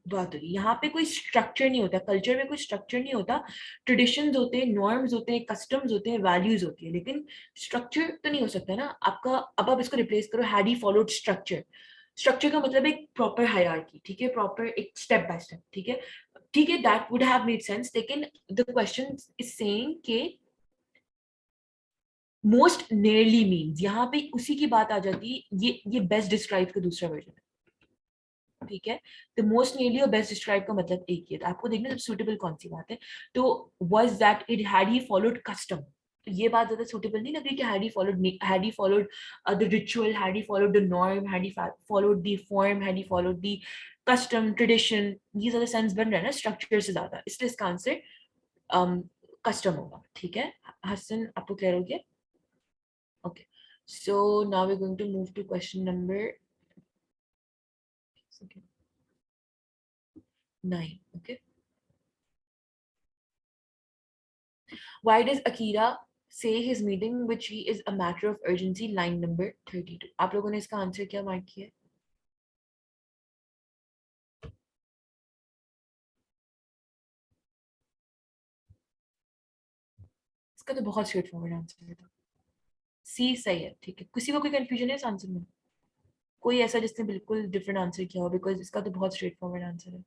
[SPEAKER 1] बात हो रही है, यहाँ पे कोई स्ट्रक्चर नहीं होता, कल्चर में कोई स्ट्रक्चर नहीं होता। ट्रेडिशंस होते हैं, नॉर्म्स होते हैं, कस्टम्स होते हैं, वैल्यूज होती है, लेकिन स्ट्रक्चर तो नहीं हो सकता ना आपका। अब आप इसको रिप्लेस करो, had he followed structure, structure का मतलब एक प्रॉपर हायरार्की, ठीक है, प्रॉपर एक स्टेप बाय स्टेप, ठीक है। ठीक है, that would have made sense, लेकिन द क्वेश्चन इज सेइंग के मोस्ट नियरली मीन्स, यहाँ पे उसी की बात आ जाती है, ये बेस्ट डिस्क्राइब का दूसरा वर्जन है, ठीक है। द मोस्ट नियरली और बेस्ट डिस्क्राइब का मतलब एक ही है, तो आपको देखना सब सुटेबल कौन सी बात है। तो was that it, had he followed custom, ये बात ज्यादा सूटेबल नहीं लग रही कि had he followed the ritual, had he followed the norm, had he followed the form, had he followed the custom tradition, ये ज्यादा सेंस बन रहा है ना स्ट्रक्चर से ज्यादा, इसलिए इसका आंसर कस्टम होगा। ठीक है हसन, आपको क्लियर हो गया? Okay, so now we going to move to question number 9। Okay, why does Akira say his meeting which he is a matter of urgency, line number 32। आप लोगों ने इसका आंसर क्या मार्क किया? इसका तो बहुत स्ट्रेट फॉरवर्ड आंसर था, सी सही है। ठीक है, किसी को कोई कंफ्यूजन है इस आंसर में? कोई ऐसा जिसने बिल्कुल डिफरेंट आंसर किया हो? बिकॉज इसका तो बहुत स्ट्रेट फॉरवर्ड आंसर है।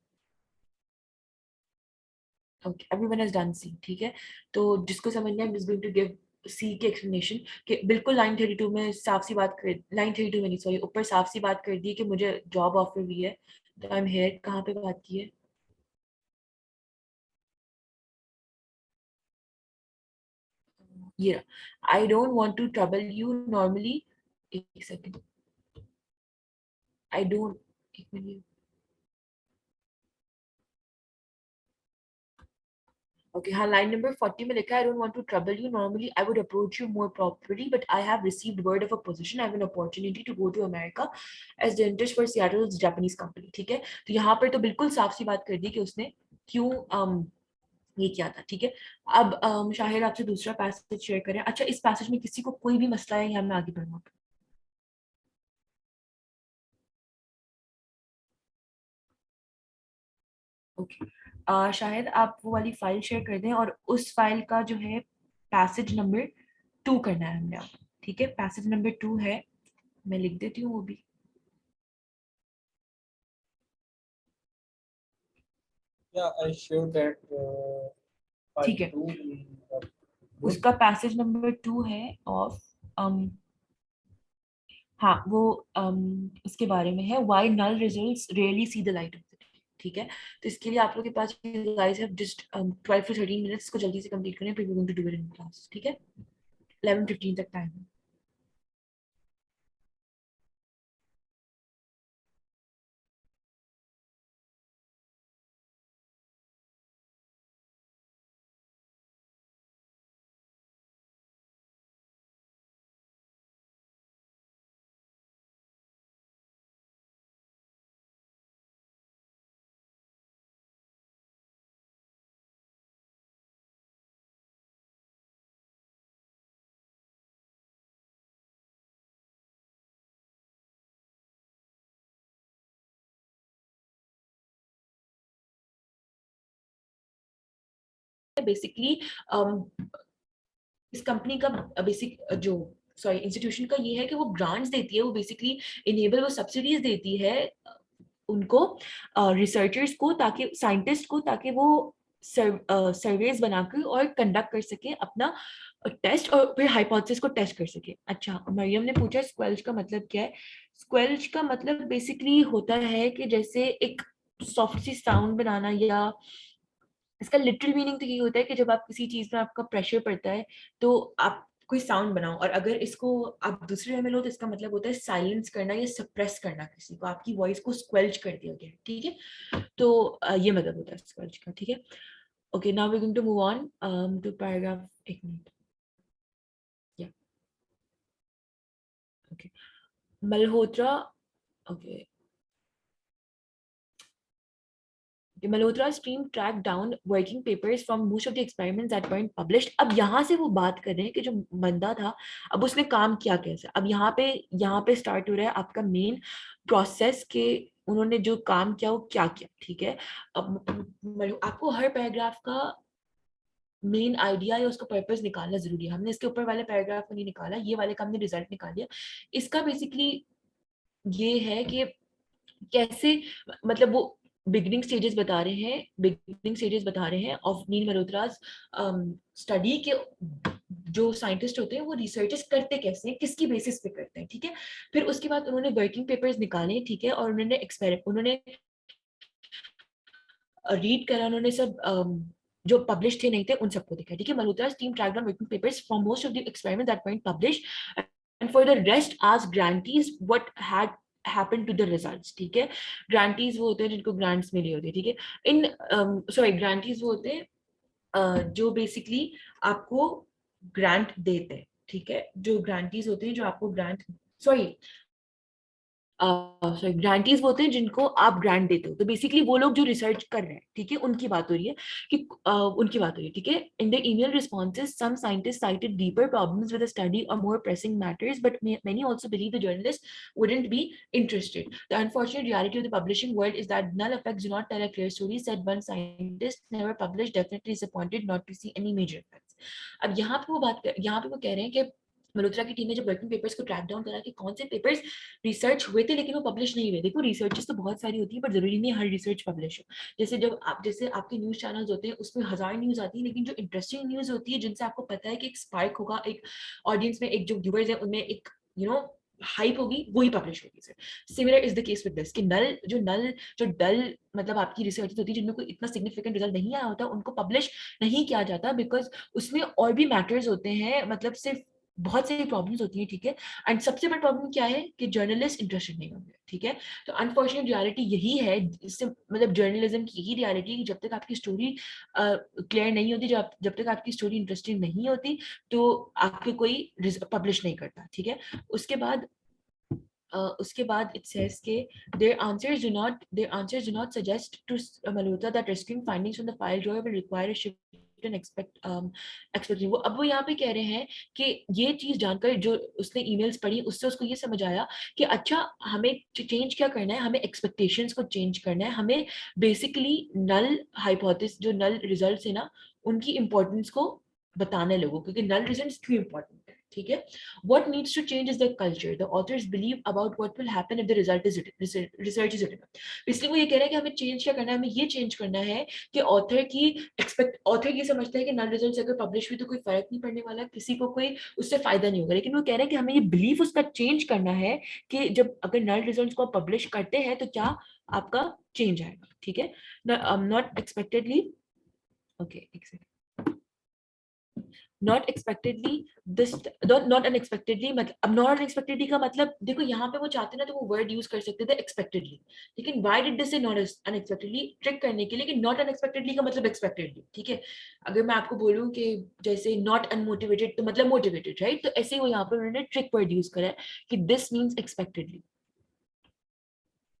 [SPEAKER 1] Okay, everyone has done C. ठीक है, तो जिसको समझना है, I am going to give C की एक्सप्लेनेशन कि बिल्कुल लाइन 32 में साफ सी बात कर, लाइन 32 में नहीं सॉरी, ऊपर साफ सी बात कर दी कि मुझे जॉब ऑफर हुई है, तो आई एम हेयर। कहाँ पे बात की है? ये, I don't want to trouble you normally, एक सेकंड, आई डोंट, एक मिनट, ओके हाँ, लाइन नंबर 40 में लिखा है, I don't want to trouble you normally I would approach you more properly but I have received word of a position, I have an opportunity to go to America as dentist for Seattle's Japanese company. ठीक है, तो यहाँ पर तो बिल्कुल साफ सी बात कर दी कि उसने क्यों ये किया था। ठीक है, अब शाहिद आपसे दूसरा पैसेज शेयर करें। अच्छा, इस पैसेज में किसी को कोई भी मसला है या मैं आगे बढ़ूँ? ओके, शायद आप वो वाली फाइल शेयर कर दें और उस फाइल का जो है पैसेज नंबर 2 करना है हमने आप। ठीक है, पैसेज नंबर 2 है, मैं लिख देती हूँ वो भी।
[SPEAKER 2] Yeah, I showed that part
[SPEAKER 1] ठीक है,
[SPEAKER 2] 2 in the book.
[SPEAKER 1] उसका पैसेज नंबर 2 है ऑफ हाँ वो इसके बारे में है, why null results really see the light of the day. ठीक है, तो इसके लिए आप लोग के पास guys have just 12 to 13 minutes को जल्दी से कंप्लीट करें, फिर we going to do it in class. ठीक है, 11:15 तक टाइम है। बेसिकली इस कंपनी का बेसिक जो सॉरी इंस्टीट्यूशन का ये है कि वो ग्रांट्स देती है, वो बेसिकली इनेबल, वो सब्सिडीज देती है उनको, रिसर्चर्स को, ताकि साइंटिस्ट को, ताकि वो सर्वेज बनाकर और कंडक्ट कर सके अपना टेस्ट और फिर हाइपोथेसिस को टेस्ट कर सके। अच्छा, मरियम ने पूछा स्क्वेल्च का मतलब क्या है? स्क्वेल्च का मतलब बेसिकली होता है कि जैसे एक सॉफ्ट सी साउंड बनाना, या इसका लिटरल मीनिंग तो ये होता है कि जब आप किसी चीज में आपका प्रेशर पड़ता है तो आप कोई साउंड बनाओ, और अगर इसको आप दूसरे वे में लो तो इसका मतलब होता है साइलेंस करना या सप्रेस करना किसी को, आपकी वॉइस को स्क्वेल्च कर दिया गया। ठीक है, तो ये मतलब होता है स्क्वेल्च का। ठीक है, okay, now we going to move on to paragraph, एक मिनट, या okay, Malhotra, okay, Malhotra's team tracked down working papers from most of the experiments that weren't published। अब यहाँ से वो बात कर रहे हैं कि जो बंदा था, अब उसने काम किया कैसे। अब यहाँ पे स्टार्ट हो रहा है आपका मेन प्रोसेस के उन्होंने जो काम किया वो क्या किया। ठीक है, अब आपको हर पैराग्राफ का मेन आइडिया या उसका पर्पस निकालना जरूरी है। हमने इसके ऊपर वाले पैराग्राफ को नहीं निकाला, ये वाले का हमने रिजल्ट निकाल लिया। इसका बेसिकली ये है कि कैसे, मतलब वो बिगिनिंग स्टेजेस बता रहे हैं ऑफ नील मल्होत्रास स्टडी के, जो साइंटिस्ट होते हैं वो रिसर्चेस करते कैसे हैं, किसकी बेसिस पे करते हैं। ठीक है, फिर उसके बाद उन्होंने वर्किंग पेपर्स निकाले। ठीक है, और उन्होंने रीड करा, उन्होंने सब जो पब्लिश थे नहीं थे उन सबको देखा, ठीक है। Malhotra's team tracked down working papers from most of the experiments that weren't published and for the rest asked grantees what had happened to the results, ठीक है। grantees वो होते हैं जिनको grants मिली होती है, ठीक है। grantees वो होते हैं जो बेसिकली आपको ग्रांट देते हैं, ठीक है। जो ग्रांटीज होते हैं जो आपको ग्रांट सॉरी सॉरी ग्रांटीज होते हैं जिनको आप ग्रांट देते हो, तो बेसिकली वो लोग जो रिसर्च कर रहे हैं, ठीक है, उनकी बात हो रही है कि उनकी बात हो रही है, ठीक है। In the email responses some scientist cited deeper problems with the study or more pressing matters, but many also believe the journalists wouldn't be interested. The unfortunate reality of the publishing world is that null effects do not tell a clear story, said one scientist. Never published, definitely disappointed not to see any major effects. अब यहाँ पे वो कह रहे हैं कि मल्होत्रा की team ने जब वर्किंग पेपर्स को ट्रैक डाउन करा कि कौन से पेपर्स रिसर्च हुए थे लेकिन वो पब्लिश नहीं हुए। देखो रिसर्चेस तो बहुत सारी होती है पर जरूरी नहीं हर रिसर्च पब्लिश हो। जैसे आपके न्यूज चैनल्स होते हैं उसमें 1000 न्यूज आती है, लेकिन जो इंटरेस्टिंग न्यूज होती है जिनसे आपको पता है कि एक स्पार्क होगा, एक ऑडियंस में, एक जो व्यूअर्स है उनमें एक हाइप होगी, वही पब्लिश होगी sir. Similar is the case with this कि जो डल मतलब आपकी रिसर्च होती है जिनमें कोई इतना सिग्निफिकेंट रिजल्ट नहीं आया होता उनको पब्लिश नहीं किया जाता, बिकॉज उसमें और भी मैटर्स होते हैं, मतलब सिर्फ बहुत सारी प्रॉब्लम्स होती हैं, ठीक है। एंड सबसे बड़ी प्रॉब्लम क्या है कि जर्नलिस्ट इंटरेस्टेड नहीं होंगे, ठीक है। तो अनफॉर्चुनेट रियलिटी यही है, इससे मतलब जर्नलिज्म की यही रियलिटी कि जब तक आपकी स्टोरी क्लियर नहीं होती, जब तक आपकी स्टोरी इंटरेस्टिंग नहीं होती, तो आपके कोई पब्लिश नहीं करता, ठीक है। उसके बाद it says के their answers do not suggest to Malhotra that rescuing findings from the file drawer will require a shift and expect वो यहाँ पे कह रहे हैं कि ये चीज जानकर जो उसने ईमेल्स पढ़ी उससे उसको ये समझ आया कि अच्छा हमें चेंज क्या करना है, हमें एक्सपेक्टेशंस को चेंज करना है, हमें बेसिकली नल हाइपोथेसिस जो नल रिजल्ट्स है ना उनकी इंपॉर्टेंस को बताने लोगों, क्योंकि नल रिजल्ट्स क्यों इंपॉर्टेंट है, ठीक है। What needs to change is the culture. The authors believe about what will happen if the result is research is written. इसलिए वो ये कह रहे हैं कि हमें चेंज क्या करना है, हमें ये चेंज करना है कि ऑथर ये समझता है कि नल रिजल्ट अगर पब्लिश हुई तो कोई फर्क नहीं पड़ने वाला, किसी को कोई उससे फायदा नहीं होगा, लेकिन वो कह रहे हैं कि हमें ये बिलीफ उसका चेंज करना है कि जब अगर नल रिजल्ट को पब्लिश करते हैं तो क्या आपका चेंज आएगा, ठीक है। Not expectedly okay not expectedly this not unexpectedly, मतलब अब नॉट अनएक्सपेक्टेडली का मतलब देखो यहाँ पे वो चाहते ना तो वो वर्ड यूज कर सकते थे एक्सपेक्टेडली, लेकिन व्हाई डिड दिस से नॉट अनएक्सपेक्टेडली ट्रिक करने के लिए कि नॉट अनएक्सपेक्टेडली का मतलब एक्सपेक्टेडली, ठीक है। अगर मैं आपको बोलूँ कि जैसे नॉट अनमोटिवेटेड तो मतलब मोटिवेटेड, राइट, तो ऐसे ही वो यहाँ पे उन्होंने ट्रिक वर्ड यूज करा है कि this means expectedly,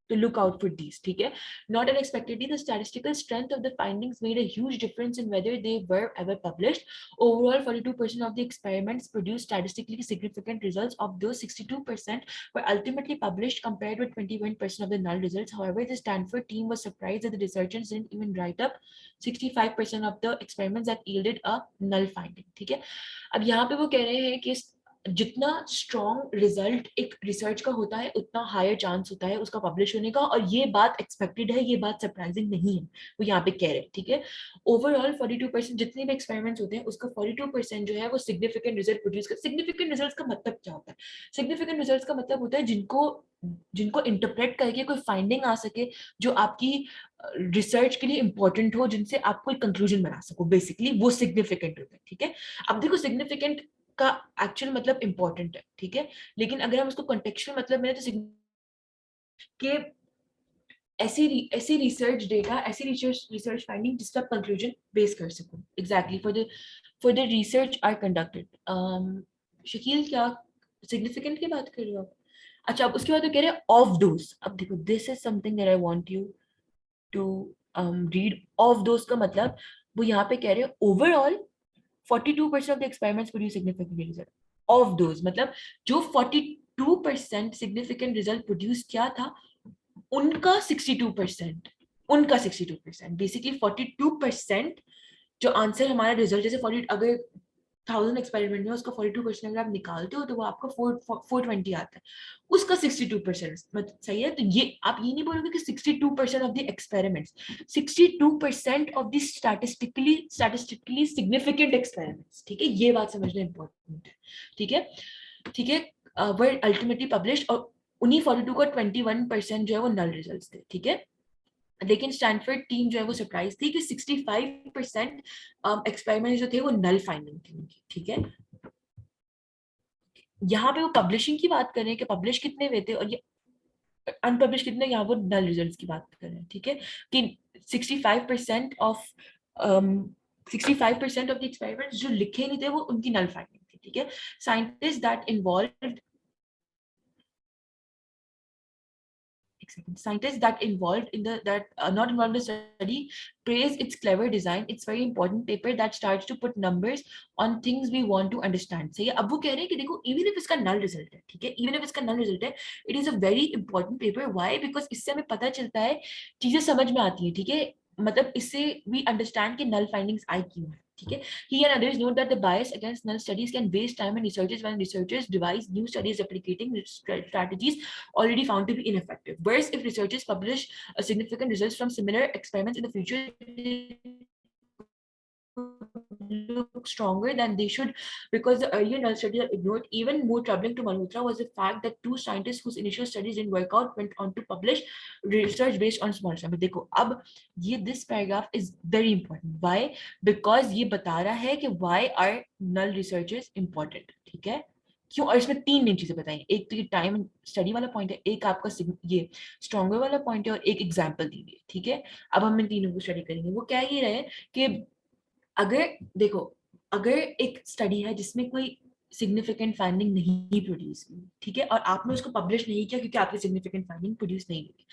[SPEAKER 1] to look out for these, ठीक है। Not unexpectedly, the statistical strength of the findings made a huge difference in whether they were ever published. Overall, 42% of the experiments produced statistically significant results. Of those, 62% were ultimately published, compared with 21% of the null results. However, the Stanford team was surprised that the researchers didn't even write up 65% of the experiments that yielded a null finding, ठीक है। अब यहाँ पे वो कह रहे हैं कि जितना स्ट्रॉन्ग रिजल्ट एक रिसर्च का होता है उतना हायर चांस होता है उसका पब्लिश होने का, और ये बात एक्सपेक्टेड है, ये बात सरप्राइजिंग नहीं है, वो यहाँ पे कह रहे हैं, ठीक है। ओवरऑल 42% जितने भी एक्सपेरिमेंट्स होते हैं उसका 42% जो है वो सिग्निफिकेंट रिजल्ट प्रोड्यूस कर। सिग्निफिकेंट रिजल्ट्स का मतलब क्या होता है? सिग्निफिकेंट रिजल्ट्स का मतलब होता है जिनको इंटरप्रेट करके कोई फाइंडिंग आ सके जो आपकी रिसर्च के लिए इंपॉर्टेंट हो, जिनसे आप कोई कंक्लूजन बना सको, बेसिकली वो सिग्निफिकेंट होता है, ठीक है। अब देखो सिग्निफिकेंट का एक्चुअल मतलब इंपॉर्टेंट है, ठीक है, लेकिन अगर हम उसको कॉन्टेक्चुअल मतलब में तो कि ऐसी रिसर्च डेटा, ऐसी रिसर्च फाइंडिंग जिस पर कंक्लूजन बेस कर सको, exactly for the research are conducted. Shakeel क्या सिग्निफिकेंट की बात कर रहे हो आप? अच्छा, अब उसके बाद तो कह रहे हैं ऑफ डोज। अब देखो this is something that I want you to read. Of those का मतलब वो यहाँ पे कह रहे हैं overall 42% of the experiments produce significant result. Of those, मतलब जो 42% significant result produce किया था उनका 62%, बेसिकली 42% जो आंसर हमारा रिजल्ट, जैसे 40 अगर 1000 एक्सपेरिमेंट में उसका 42% अगर आप निकालते हो तो वो आपका 420 आता है, उसका 62% मतलब सही है। तो ये आप ये नहीं बोलोगे कि 62% of the experiments, 62% of the statistically significant experiments, ठीक है, ये बात समझना इंपॉर्टेंट है, ठीक है, ठीक है। वर अल्टीमेटली पब्लिश, और उन्हीं 42 का 21% जो है वो नल रिजल्ट्स थे, ठीक है। लेकिन स्टैनफोर्ड टीम जो है वो सरप्राइज थी कि 65% एक्सपेरिमेंट जो थे वो नल फाइंडिंग थी उनकी, ठीक है। यहाँ पे वो पब्लिशिंग की बात कर रहे हैं कि पब्लिश कितने हुए थे, और ये अनपब्लिश कितने, यहाँ वो नल रिजल्ट्स की बात कर रहे हैं, ठीक है, कि 65% ऑफ 65% ऑफ द एक्सपेरिमेंट्स जो लिखे नहीं थे वो उनकी नल फाइंडिंग थी, ठीक है। Scientist that involve scientists that involved in the that not involved in the study praise its clever design. It's very important paper that starts to put numbers on things we want to understand. सही है। अब वो कह रहे हैं कि देखो even if इसका null result है, ठीक है, even if इसका null result है, it is a very important paper. Why? Because इससे हमें पता चलता है, चीजें समझ में आती है, ठीक है, मतलब इससे we understand कि null findings आई क्यों है, ठीक है। He and others note that the bias against null studies can waste time and researchers when researchers devise new studies replicating strategies already found to be ineffective. Whereas if researchers publish significant results from similar experiments in the future, look stronger than they should, because the earlier null studies are ignored. Even more troubling to Malhotra was the fact that two scientists whose initial studies didn't work out went on to publish research based on small sample. देखो अब ये this paragraph is very important. Why? Because ये बता रहा है कि why are null researches important, ठीक है, क्यों। और इसमें तीन मेन चीजें बताई, एक तो ये टाइम स्टडी वाला पॉइंट है, एक आपका ये स्ट्रॉन्गर वाला पॉइंट है, और एक एग्जाम्पल दी है, ठीक है। अब हम इन तीनों को स्टडी करेंगे। वो क्या ही रहे कि अगर देखो, अगर एक स्टडी है जिसमें कोई सिग्निफिकेंट फाइंडिंग नहीं प्रोड्यूस हुई, ठीक है, और आपने उसको पब्लिश नहीं किया क्योंकि आपकी सिग्निफिकेंट फाइंडिंग प्रोड्यूस नहीं हुई,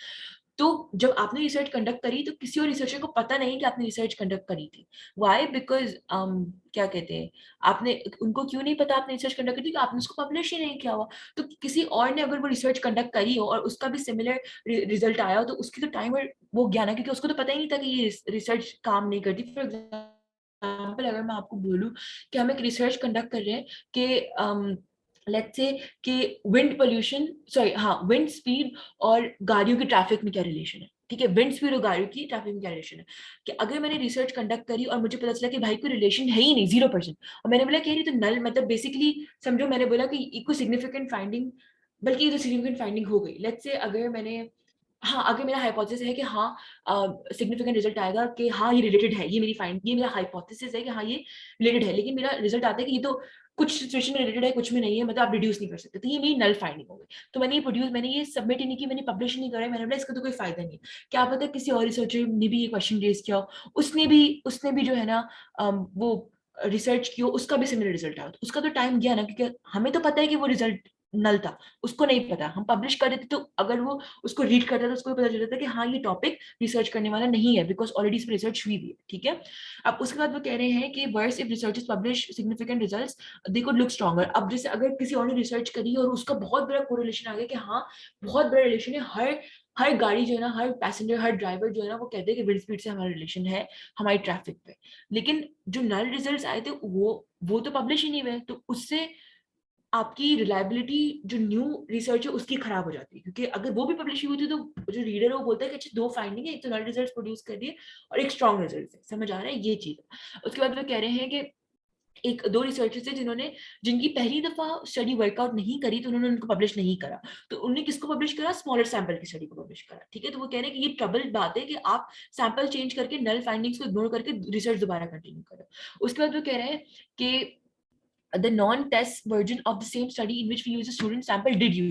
[SPEAKER 1] तो जब आपने रिसर्च कंडक्ट करी तो किसी और रिसर्चर को पता नहीं कि आपने रिसर्च कंडक्ट करी थी। व्हाई? बिकॉज क्या कहते हैं, आपने उनको क्यों नहीं पता आपने रिसर्च कंडक्ट करी, क्योंकि आपने उसको पब्लिश ही नहीं किया हुआ। तो किसी और ने अगर वो रिसर्च कंडक्ट करी हो और उसका भी सिमिलर रिजल्ट आया हो, तो उसकी तो टाइम और वो गया ना, क्योंकि उसको तो पता ही नहीं था कि ये रिसर्च काम नहीं करती। फॉर एग्जाम्पल अगर मैं आपको बोलूं कि हम एक रिसर्च कंडक्ट कर रहे हैं कि लेट्स से कि विंड पोल्यूशन, सॉरी हाँ, विंड स्पीड और गाड़ियों की ट्रैफिक में क्या रिलेशन है, ठीक है, विंड स्पीड और गाड़ियों की ट्रैफिक में क्या रिलेशन है। कि अगर मैंने रिसर्च कंडक्ट करी और मुझे पता चला कि भाई कोई रिलेशन है ही नहीं, 0%, और मैंने बोला कि ये तो नल, मतलब बेसिकली समझो मैंने बोला कि ये कोई सिग्निफिकेंट फाइंडिंग, बल्कि ये तो सिग्निफिकेंट फाइंडिंग हो गई। लेट्स से अगर मैंने, हाँ, अगर मेरा हाइपोथेसिस है कि हाँ सिग्निफिकेंट रिजल्ट आएगा कि हाँ ये रिलेटेड है, ये मेरी फाइंड, ये मेरा हाइपोथेसिस है कि हाँ ये रिलेटेड है, लेकिन मेरा रिजल्ट आता है कि ये तो कुछ सिचुएशन में रिलेटेड है, कुछ में नहीं है, मतलब आप रिड्यूस नहीं कर सकते, तो ये मेरी नल फाइंडिंग हो गई। तो मैंने ये प्रोड्यूस, मैंने ये सबमिट ही नहीं की, मैंने पब्लिश नहीं करा, मैंने बोला इसका तो कोई फायदा नहीं है। क्या पता किसी और रिसर्चर ने भी ये क्वेश्चन रेज किया हो, उसने भी जो है ना वो रिसर्च की हो, उसका भी सिमिलर रिजल्ट आया, तो उसका तो टाइम गया ना, क्योंकि हमें तो पता है कि वो रिजल्ट नल था, उसको नहीं पता। हम पब्लिश कर देते तो अगर वो उसको रीड करता तो उसको भी पता चल जाता कि हाँ ये टॉपिक रिसर्च करने वाला नहीं है, बिकॉज ऑलरेडी इस पर रिसर्च हुई भी है, ठीक है। अब उसके बाद वो कह रहे हैं कि worse if researchers publish significant results they could look stronger. अब जैसे अगर किसी और ने रिसर्च करी और उसका बहुत बड़ा कोरिलेशन आ गया कि हाँ बहुत बड़ा रिलेशन है, हर हर गाड़ी जो है ना, हर पैसेंजर, हर ड्राइवर जो है ना, वो कहते हैं कि विंड स्पीड से हमारा रिलेशन है हमारी ट्रैफिक पे, लेकिन जो नल रिजल्ट्स आए थे वो तो पब्लिश ही नहीं हुए, तो उससे आपकी रिलायबिलिटी जो न्यू रिसर्च है उसकी खराब हो जाती है, क्योंकि अगर वो भी पब्लिश हुई थी तो जो रीडर है वो बोलता है कि अच्छा दो फाइंडिंग है, एक तो नल रिजल्ट प्रोड्यूस कर दिए और एक स्ट्रॉन्ग रिजल्ट है, समझ आ रहा है ये चीज। उसके बाद वो कह रहे हैं कि एक दो रिसर्चर्स थे जिन्होंने, जिनकी पहली दफा स्टडी वर्कआउट नहीं करी, तो उन्होंने उनको पब्लिश नहीं करा। तो उन्होंने किसको पब्लिश करा? स्मॉलर सैंपल की स्टडी को पब्लिश करा, ठीक है। तो वो कह रहे हैं कि ये ट्रबल बात है कि आप सैंपल चेंज करके नल फाइंडिंग्स को इग्नोर करके रिसर्च दोबारा कंटिन्यू करो। उसके बाद वो कह रहे हैं कि the non-test version of the same study in which we use a student sample did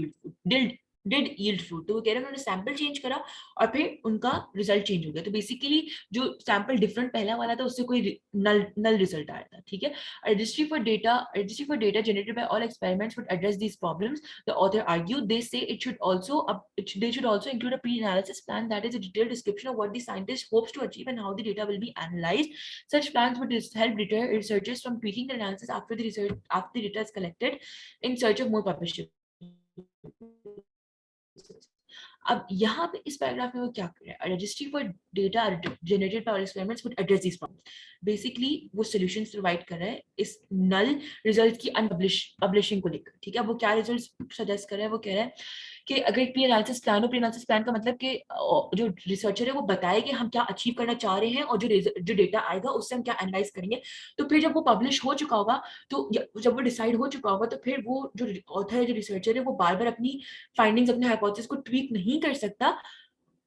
[SPEAKER 1] yield fruit। तो वो कह रहे हैं उन्होंने सैंपल चेंज करा और फिर उनका रिजल्ट चेंज हो गया। तो बेसिकली जो सैंपल डिफरेंट पहला वाला था उससे कोई नल रिजल्ट आया था, ठीक है। Registry for data generated by all experiments would address these problems, the author argued. They say they should also include a pre-analysis plan, that is a detailed description of what the scientist hopes to achieve and how the data will be analyzed. Such plans would help deter researchers from tweaking the analysis after the data is collected in search of more published. अब यहाँ पे इस paragraph में वो क्या कर रहा है? Registry for data generated by experiments would address this problems. Basically वो सॉल्यूशंस प्रोवाइड कर रहा है इस नल रिजल्ट की पब्लिशिंग को लेकर, ठीक है। वो क्या रिजल्ट सजेस्ट कर रहा है? वो कह रहा है कि अगर एक प्री एनालिसिस प्लान हो, प्री एनालिसिस प्लान का मतलब कि जो रिसर्चर है वो बताए कि हम क्या अचीव करना चाह रहे हैं और जो डेटा आएगा उससे हम क्या एनालाइज करेंगे। तो फिर जब वो पब्लिश हो चुका होगा, तो जब वो डिसाइड हो चुका होगा, तो फिर वो जो ऑथर है, जो रिसर्चर है, वो बार बार अपनी फाइंडिंग्स, अपने हाइपोथेसिस को ट्वीक नहीं कर सकता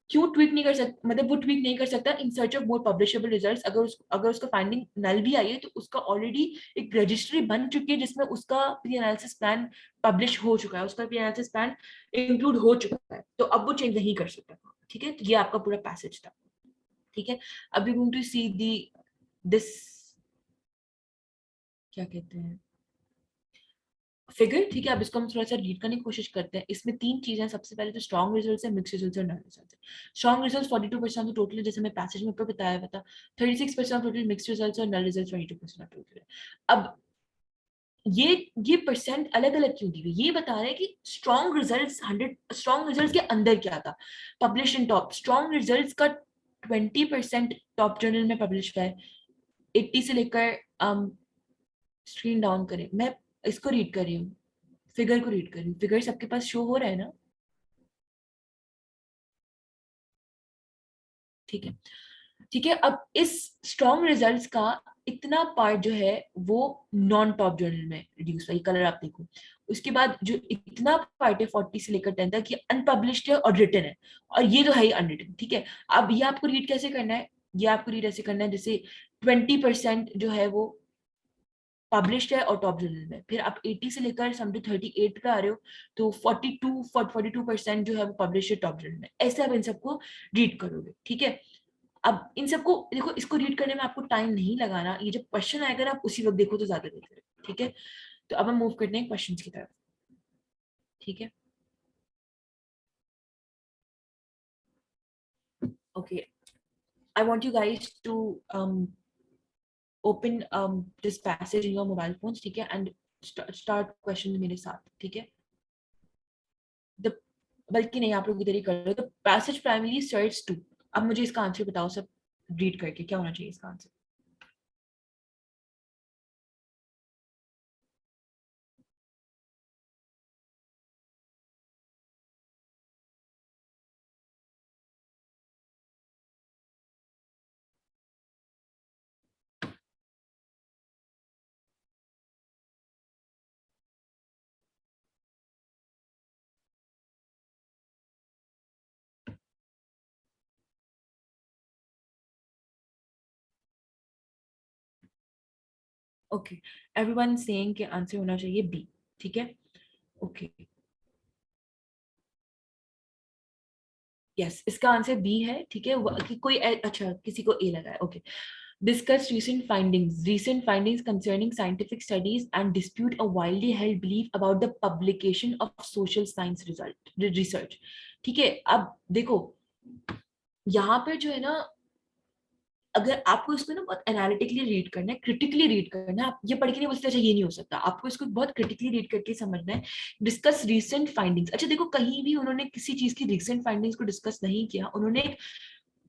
[SPEAKER 1] क्यों ट्वीट नहीं कर सकता, मतलब वो ट्वीट नहीं कर सकता in search of more publishable results. अगर उसका फाइंडिंग नल भी आई है तो उसका ऑलरेडी एक रजिस्ट्री बन चुकी है जिसमें उसका प्री एनालिसिस प्लान पब्लिश हो चुका है, उसका प्री एनालिसिस प्लान इंक्लूड हो चुका है, तो अब वो चेंज नहीं कर सकता। ठीक है, तो ये आपका पूरा पैसेज था। ठीक है, अब you going to see the this, क्या कहते हैं, फिगर। ठीक है, अब इसको हम थोड़ा सा रीड करने की कोशिश करते हैं। इसमें तीन चीजें, सबसे पहले तो स्ट्रॉन्ग रिजल्ट्स है, मिक्स रिजल्ट्स और नल रिजल्ट्स है। स्ट्रॉन्ग रिजल्ट्स 42% तो टोटल है, जैसे मैं पैसेज में ऊपर बताया हुआ था। 36% टोटल मिक्स रिजल्ट्स और नल रिजल्ट्स 22% टोटल है। अब ये ये परसेंट अलग अलग क्यों दी हुई, ये बता रहे हैं कि स्ट्रॉन्ग रिजल्ट्स 100, स्ट्रॉन्ग रिजल्ट्स के अंदर क्या था, publish in top. Strong results का 20% टॉप जर्नल में पब्लिश हुआ है। 80 से लेकर स्क्रीन डाउन करें, मैं इसको रीड कर रही हूँ, फिगर को रीड कर रही हूँ, फिगर सबके पास शो हो रहा है ना? ठीक है, ठीक है। अब इस स्ट्रॉन्ग रिजल्ट्स का इतना पार्ट जो है वो नॉन टॉप जर्नल में रिड्यूस हुआ, ये कलर आप देखो। उसके बाद जो इतना पार्ट है 40 से लेकर 10 तक, ये अनपब्लिश्ड है और रिटन है, और ये तो है ही अनरिटन। ठीक है, अब ये आपको रीड कैसे करना है, ये आपको रीड ऐसे करना है जैसे 20% जो है वो पब्लिश्ड है और टॉप जर्नल में, फिर आप 80 से लेकर समझो 38 पे आ रहे हो, तो 42% जो है वो पब्लिश है टॉप जर्नल में। ऐसे आप इन सबको रीड करोगे। ठीक है, अब इन सबको देखो, इसको रीड करने में आपको टाइम नहीं लगाना, ये जब क्वेश्चन आएगा ना आप उसी वक्त देखो तो ज्यादा बेहतर है। ठीक है, तो अब हम मूव करते हैं क्वेश्चन की तरफ। ठीक है, okay, I want you guys to open this passage in your mobile phones. ठीक है, एंड स्टार्ट क्वेश्चन मेरे साथ। ठीक है, द, बल्कि नहीं, आप लोग इधर ही कर लो। The passage primary search to, अब मुझे इसका आंसर बताओ सब रीड करके, क्या होना चाहिए इसका आंसर। ओके, एवरीवन सेइंग कि आंसर होना चाहिए बी। ठीक है, ओके, यस, इसका आंसर बी है। ठीक है, कि कोई अच्छा किसी को ए लगा है। Okay, discuss recent findings concerning scientific studies and dispute a widely held belief about the publication of social science research। ठीक है, अब देखो यहाँ पे जो है ना, अगर आपको इसको ना बहुत एनालिटिकली रीड करना है, क्रिटिकली रीड करना है, आप ये पढ़ के नहीं बोलते अच्छा ये नहीं हो सकता, आपको इसको बहुत क्रिटिकली रीड करके समझना है। डिस्कस रीसेंट फाइंडिंग्स, अच्छा देखो कहीं भी उन्होंने किसी चीज की रीसेंट फाइंडिंग्स को डिस्कस नहीं किया, उन्होंने एक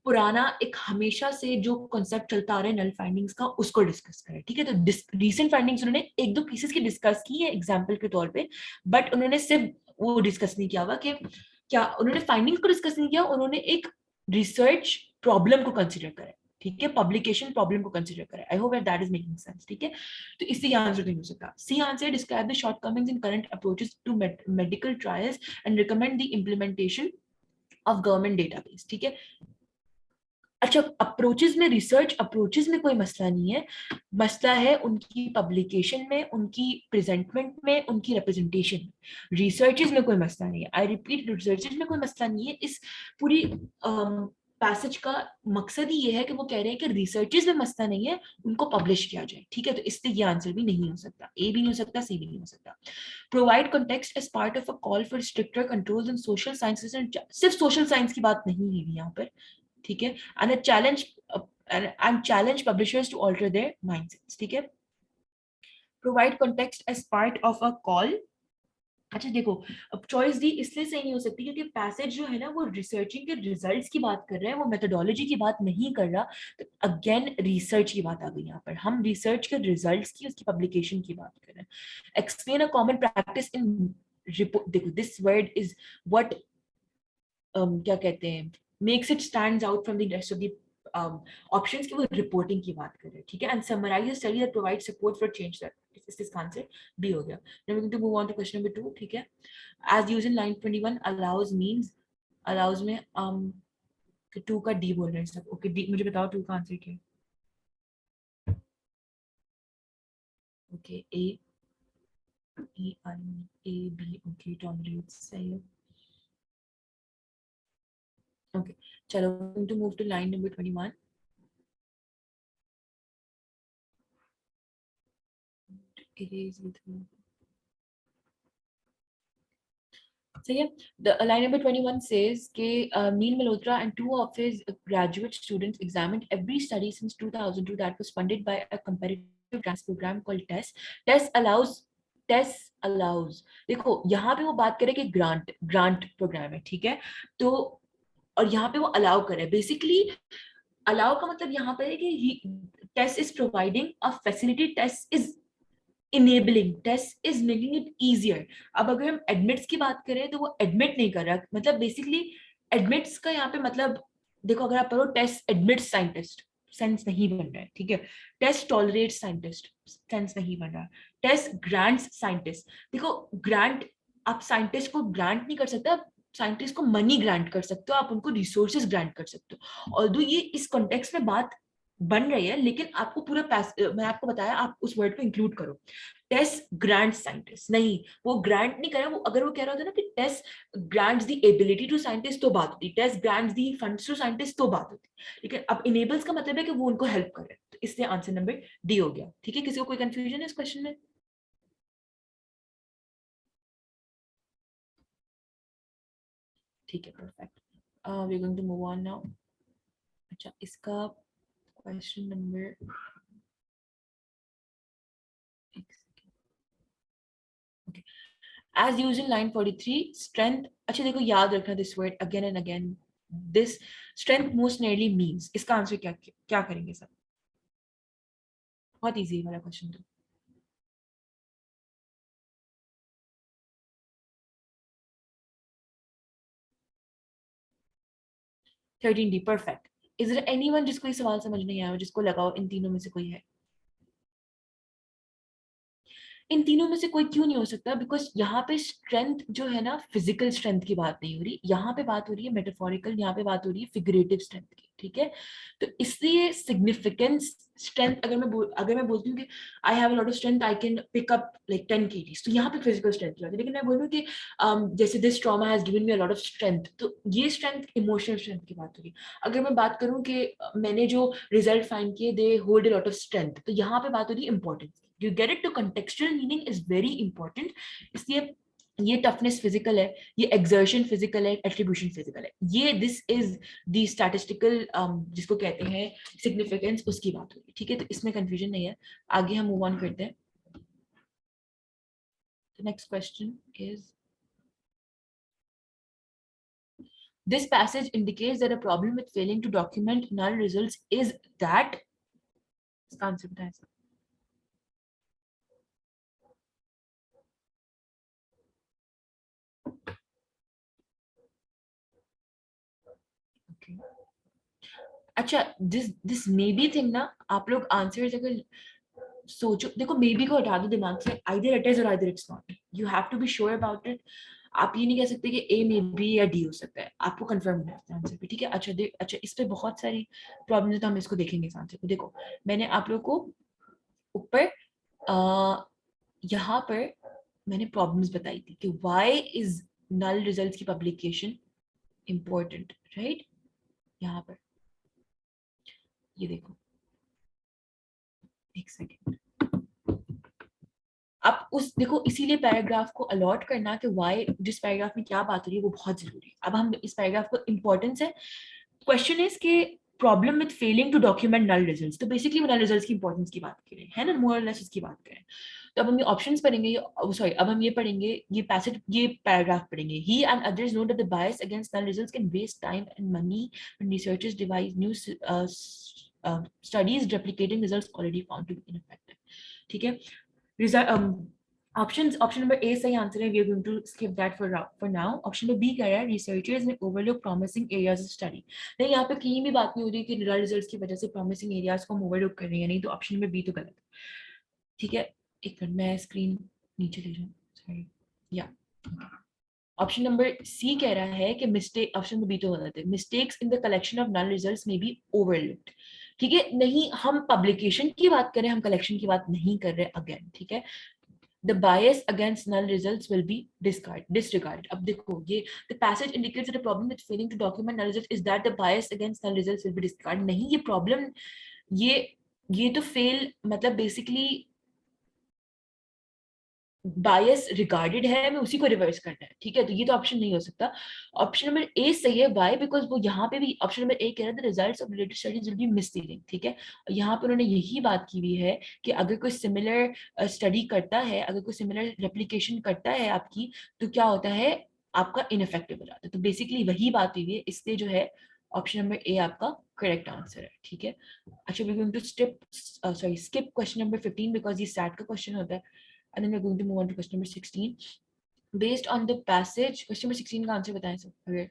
[SPEAKER 1] पुराना, एक हमेशा से जो कॉन्सेप्ट चलता आ रहा है नल फाइंडिंग्स का, उसको डिस्कस करें। ठीक है, तो रीसेंट फाइंडिंग्स उन्होंने एक दो पीसेस की डिस्कस की है एग्जाम्पल के तौर पे, बट उन्होंने सिर्फ वो डिस्कस नहीं किया हुआ कि क्या, उन्होंने फाइंडिंग्स को डिस्कस नहीं किया, उन्होंने एक रिसर्च प्रॉब्लम को कंसिडर करें। ठीक है, पब्लिकेशन प्रॉब्लम को कंसिडर करें। I hope that is making sense. ठीक है, तो इससे ये आंसर नहीं हो सकता। C answer, describe the shortcomings in current approaches to medical trials and recommend the implementation of government database. ठीक है, अच्छा अप्रोचेस में, रिसर्च अप्रोचेस में कोई मसला नहीं है, मसला है उनकी पब्लिकेशन में, उनकी प्रेजेंटमेंट में, उनकी रिप्रेजेंटेशन में। रिसर्चेस में कोई मसला नहीं है, आई रिपीट, रिसर्चेस में कोई मसला नहीं है। इस पूरी पैसेज का मकसद ही ये है कि वो कह रहे हैं कि रिसर्चेस में मसला नहीं है, उनको पब्लिश किया जाए। ठीक है, तो इससे ये आंसर भी नहीं हो सकता, ए भी नहीं हो सकता, सी भी नहीं हो सकता। Provide context as part of a call for stricter controls in social sciences and, सिर्फ सोशल साइंस की बात नहीं है यहाँ पर। ठीक है, and a challenge and challenge publishers to alter their mindsets। ठीक है, provide context as part of a call। अच्छा देखो, अब चॉइस दी इसलिए सही नहीं हो सकती क्योंकि पैसेज जो है ना वो रिसर्चिंग के रिजल्ट्स की बात कर रहे हैं, वो मेथोडोलॉजी की बात नहीं कर रहा। तो अगेन रिसर्च की बात आ गई यहाँ पर, हम रिसर्च के रिजल्ट्स की, उसकी पब्लिकेशन की बात कर रहे हैं। Explain a common practice in report, देखो दिस वर्ड इज व्हाट, क्या कहते हैं, makes it stands out from the rest of the options की, वो रिपोर्टिंग की बात कर रहे हैं। ठीक है, and summarize study that provide support for change that, इसका आंसर बी हो गया। Now we going to move on to question number 2। ठीक है, as used in line 21 allows means, allows में 2 का डी बोल रहे हैं सब। ओके डी, मुझे बताओ 2 का आंसर क्या है? Okay A E I A B, okay tolerate सही है। ओके चलो, to move to line number 21। Erase with me. सही है। The line number 21 says कि Neil Malhotra and 2 of his graduate students examined every study since 2002 that was funded by a competitive grants program called TESS. TESS allows देखो यहाँ पे वो बात करें कि ग्रांट प्रोग्राम है, ठीक है। तो और यहाँ पे वो अलाउ करे, बेसिकली अलाउ का मतलब यहाँ पे है कि TESS is providing a facility, TESS is enabling, test is making it easier। अब अगर हम admits की बात करें तो वो admit नहीं कर रहा, मतलब basically admits का यहाँ पे मतलब देखो, अगर आप पढ़ो टेस्ट admits scientist, सेंस नहीं बन रहा है, ठीक है। टेस्ट टॉलरेट साइंटिस्ट, सेंस नहीं बन रहा। टेस्ट ग्रांट्स साइंटिस्ट, देखो ग्रांट, आप साइंटिस्ट को ग्रांट नहीं कर सकते, आप साइंटिस्ट को मनी ग्रांट कर सकते हो, आप उनको रिसोर्सेज ग्रांट कर सकते हो। ऑल्दो ये इस कॉन्टेक्स्ट में बात बन रही है, लेकिन आपको पूरा मैं आपको बताया आप उस वर्ड को इंक्लूड करो। टेस्ट ग्रांट साइंटिस्ट नहीं, वो ग्रांट नहीं करे, वो अगर वो कह रहा होता ना कि test grants the ability to scientist तो बात होती, test grants the funds to scientist तो बात होती। लेकिन अब इनेबल्स का मतलब है कि वो उनको हेल्प करे, तो इसलिए आंसर नंबर डी हो गया। ठीक है, किसी को कोई कंफ्यूजन है इस क्वेश्चन में? ठीक है, perfect. We are going to move on now. अच्छा, इसका question number, as used in line 43, strength, अच्छा देखो याद रखना this word again and again, this strength most nearly means, इसका आंसर क्या क्या करेंगे सब? बहुत इजी वाला क्वेश्चन तो। 13D perfect. Is there anyone जिसको ये सवाल समझ नहीं आया, जिसको लगाओ इन तीनों में से कोई है? इन तीनों में से कोई क्यों नहीं हो सकता? बिकॉज यहाँ पे स्ट्रेंथ जो है ना, फिजिकल स्ट्रेंथ की बात नहीं हो रही, यहाँ पे बात हो रही है मेटाफोरिकल, यहाँ पे बात हो रही है फिगरेटिव स्ट्रेंथ की, ठीक है। तो इसलिए सिग्निफिकेंस स्ट्रेंथ, अगर मैं बोलती हूँ कि I have a lot of strength, I can pick up like 10 kgs, तो यहाँ पे फिजिकल स्ट्रेंथ की बात है। लेकिन मैं बोलूँ कि जैसे this trauma has given me a lot of strength, तो ये स्ट्रेंथ इमोशनल स्ट्रेंथ की बात होगी। अगर मैं बात करूँ कि मैंने जो रिजल्ट फाइंड किए they hold a lot of strength, तो यहाँ पे बात हो रही है importance. You get it, to contextual meaning is very important। इसलिए ये टफनेस फिजिकल है, ये एक्सर्शन फिजिकल है, एट्रीब्यूशन फिजिकल है, ये दिस इज द स्टैटिस्टिकल जिसको कहते हैं सिग्निफिकेंस, उसकी बात होगी, ठीक है। तो इसमें कंफ्यूजन नहीं है। आगे हम मूव ऑन करते हैं। Next question is, this passage indicates that a problem with failing to document null results is that, इसका आंसर बताएं सर। Okay. अच्छा, दिस मे बी थिंग ना, आप लोग आंसर अगर सोचो, देखो मे बी को हटा दो दिमाग से, आइदर इट इज और either it's not, you have to be sure about it. आप ये नहीं कह सकते कि ए मे बी या डी हो सकता है, आपको कंफर्म होना है आंसर पे, ठीक है। अच्छा अच्छा, इस पे बहुत सारी प्रॉब्लम है, तो हम इसको देखेंगे इस आंसर को। देखो मैंने आप लोग को ऊपर यहाँ पर मैंने प्रॉब्लम्स बताई थी कि व्हाई इज नल रिजल्ट्स की पब्लिकेशन इंपॉर्टेंट, राइट। यहाँ पर ये देखो, एक सेकेंड, आप उस देखो, इसीलिए पैराग्राफ को अलॉट करना कि व्हाई, जिस पैराग्राफ में क्या बात हो रही है वो बहुत जरूरी है। अब हम इस पैराग्राफ को, इंपॉर्टेंस है, क्वेश्चन इज के problem with failing to document null results, तो बेसिकली वो नल रिजल्ट्स की इंपॉर्टेंस की बात करें, है ना, मोर और लेस इसकी बात करें। तो अब हम ये ऑप्शंस पढ़ेंगे, सॉरी अब हम ये पढ़ेंगे, ये पैसेज, ये पैराग्राफ पढ़ेंगे। He and others note that the bias against null results can waste time and money when researchers devise new studies replicating results already found to be ineffective, ठीक है। ऑप्शन नंबर ए सही answer है, we are going to skip that for now. Option number B कह रहा है researchers ने overlook promising areas of study. नहीं, यहाँ पे कहीं भी बात नहीं हो रही कि रिजल्ट्स की वजह से प्रॉमिसिंग एरियाज को हम ओवरलुक कर रहे हैं, नहीं, तो ऑप्शन नंबर बी तो गलत है, ठीक है। एक मिनट, मैं स्क्रीन नीचे ले जाऊँ, सॉरी, या ऑप्शन नंबर सी कह रहा है कि मिस्टेक, ऑप्शन नंबर बी तो गलत है, mistakes in the collection of null results में बी ओवरलुक्ड। ठीक है, नहीं हम पब्लिकेशन की बात करें, हम कलेक्शन की बात नहीं कर रहे अगेन। ठीक है, the bias against null results will be disregarded. अब देखो ये the passage indicates that the problem with failing to document null results is that the bias against null results will be disregarded. नहीं, ये problem, ये ये तो fail मतलब basically बायस regarded है, हमें उसी को रिवर्स करना है। ठीक है, तो ये तो ऑप्शन नहीं हो सकता। ऑप्शन नंबर ए सही है, बाय बिकॉज वो यहाँ पे भी ऑप्शन नंबर ए कह रहा था results of related studies will be misleading. ठीक है, यहाँ पे उन्होंने यही बात की हुई है कि अगर कोई सिमिलर स्टडी करता है, अगर कोई सिमिलर रेप्लिकेशन करता है आपकी, तो क्या होता है, आपका इनफेक्टिव हो जाता है। तो बेसिकली वही बात हुई है, इसलिए जो है ऑप्शन नंबर ए आपका करेक्ट आंसर है। ठीक है, अच्छा we going to skip question number 15 because ये सैट का क्वेश्चन होता है, and then we're going to move on to question number 16 based on the passage। question number 16 का आंसर बताएं सब। अगर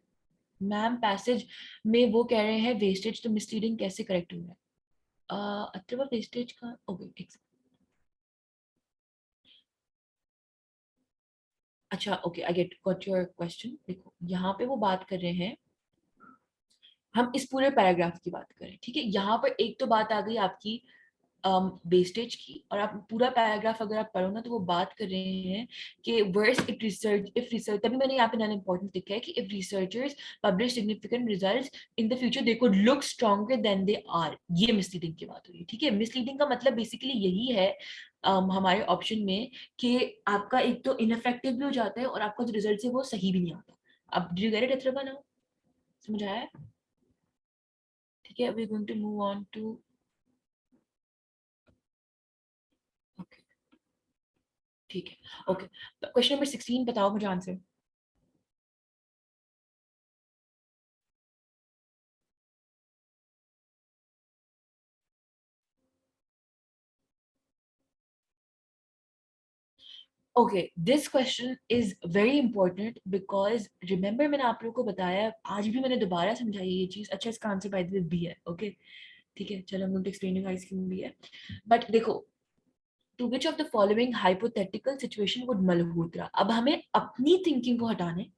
[SPEAKER 1] मैम पैसेज में वो कह रहे हैं वेस्टेज तो मिसलीडिंग कैसे करेक्ट हुआ है, अथवा वेस्टेज का ओके अच्छा okay I get got your question. देखो यहाँ पे वो बात कर रहे हैं, हम इस पूरे पैराग्राफ की बात करें। ठीक है, यहाँ पर एक तो बात आ गई आपकी वेस्टेज की, और आप पूरा पैराग्राफ अगर आप पढ़ो ना तो वो बात कर रहे हैं कि worse it research if research, तभी मैंने यहाँ पे नॉन इंपॉर्टेंट लिखा है कि if researchers publish significant results in the future they could look stronger then they are. ये मिसलीडिंग की बात हुई है। ठीक है, मिसलीडिंग का मतलब बेसिकली यही है हमारे ऑप्शन में कि आपका एक तो इनफेक्टिव भी हो जाता है और आपका जो रिजल्ट है वो सही भी नहीं आता। अब do you get it Atharva now? समझ आया? ठीक है, we going to move on to okay. ठीक है ओके, क्वेश्चन नंबर 16 बताओ मुझे answer. Okay, this question is very important because remember मैंने आप लोगों को बताया, आज भी मैंने दोबारा समझाई ये चीज। अच्छा, इसका answer by the way B है। ओके ठीक है, चलो हम एक्सप्लेन यू गाइस क्यों बी है। बट देखो, to which of the following hypothetical situation would Malhotra, अब हमें अपनी थिंकिंग को हटाना है,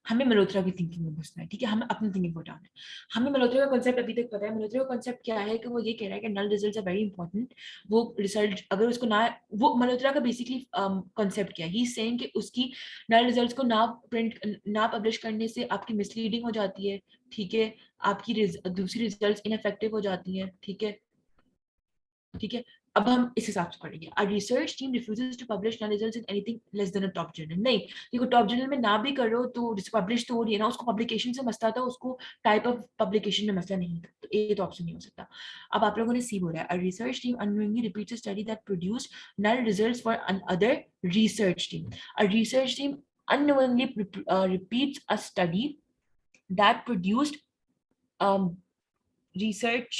[SPEAKER 1] हमें मल्होत्रा की थिंकिंग में घुसना है। ठीक है, हमें अपनी थिंकिंग को हटाना है। हमें मल्होत्रा का कॉन्सेप्ट अभी तक पता है। मल्होत्रा का कॉन्सेप्ट क्या है कि वो ये कह रहा है कि नल रिजल्ट्स आर वेरी इंपॉर्टेंट। वो रिजल्ट अगर उसको ना, वो मल्होत्रा का बेसिकली कॉन्सेप्ट क्या है, ही इज सेइंग कि उसकी नल रिजल्ट्स को ना प्रिंट ना पब्लिश करने से आपकी मिसलीडिंग हो जाती है। ठीक है, आपकी दूसरी रिजल्ट्स इनफेक्टिव हो जाती हैं। ठीक है, ठीक है, अब हम इस हिसाब से पढ़ेंगे। A research team refuses to publish null results in anything less than a top journal। नहीं, देखो टॉप जर्नल में ना भी करो तो पब्लिश तो हो रही है ना, उसको पब्लिकेशन से मसला था, उसको टाइप ऑफ पब्लिकेशन में मसला नहीं था, तो ये तो ऑप्शन नहीं हो सकता। अब आप लोगों ने सी बोला है, a research team unknowingly repeats a study that produced null results for another research team। A research team unknowingly repeats a study that produced research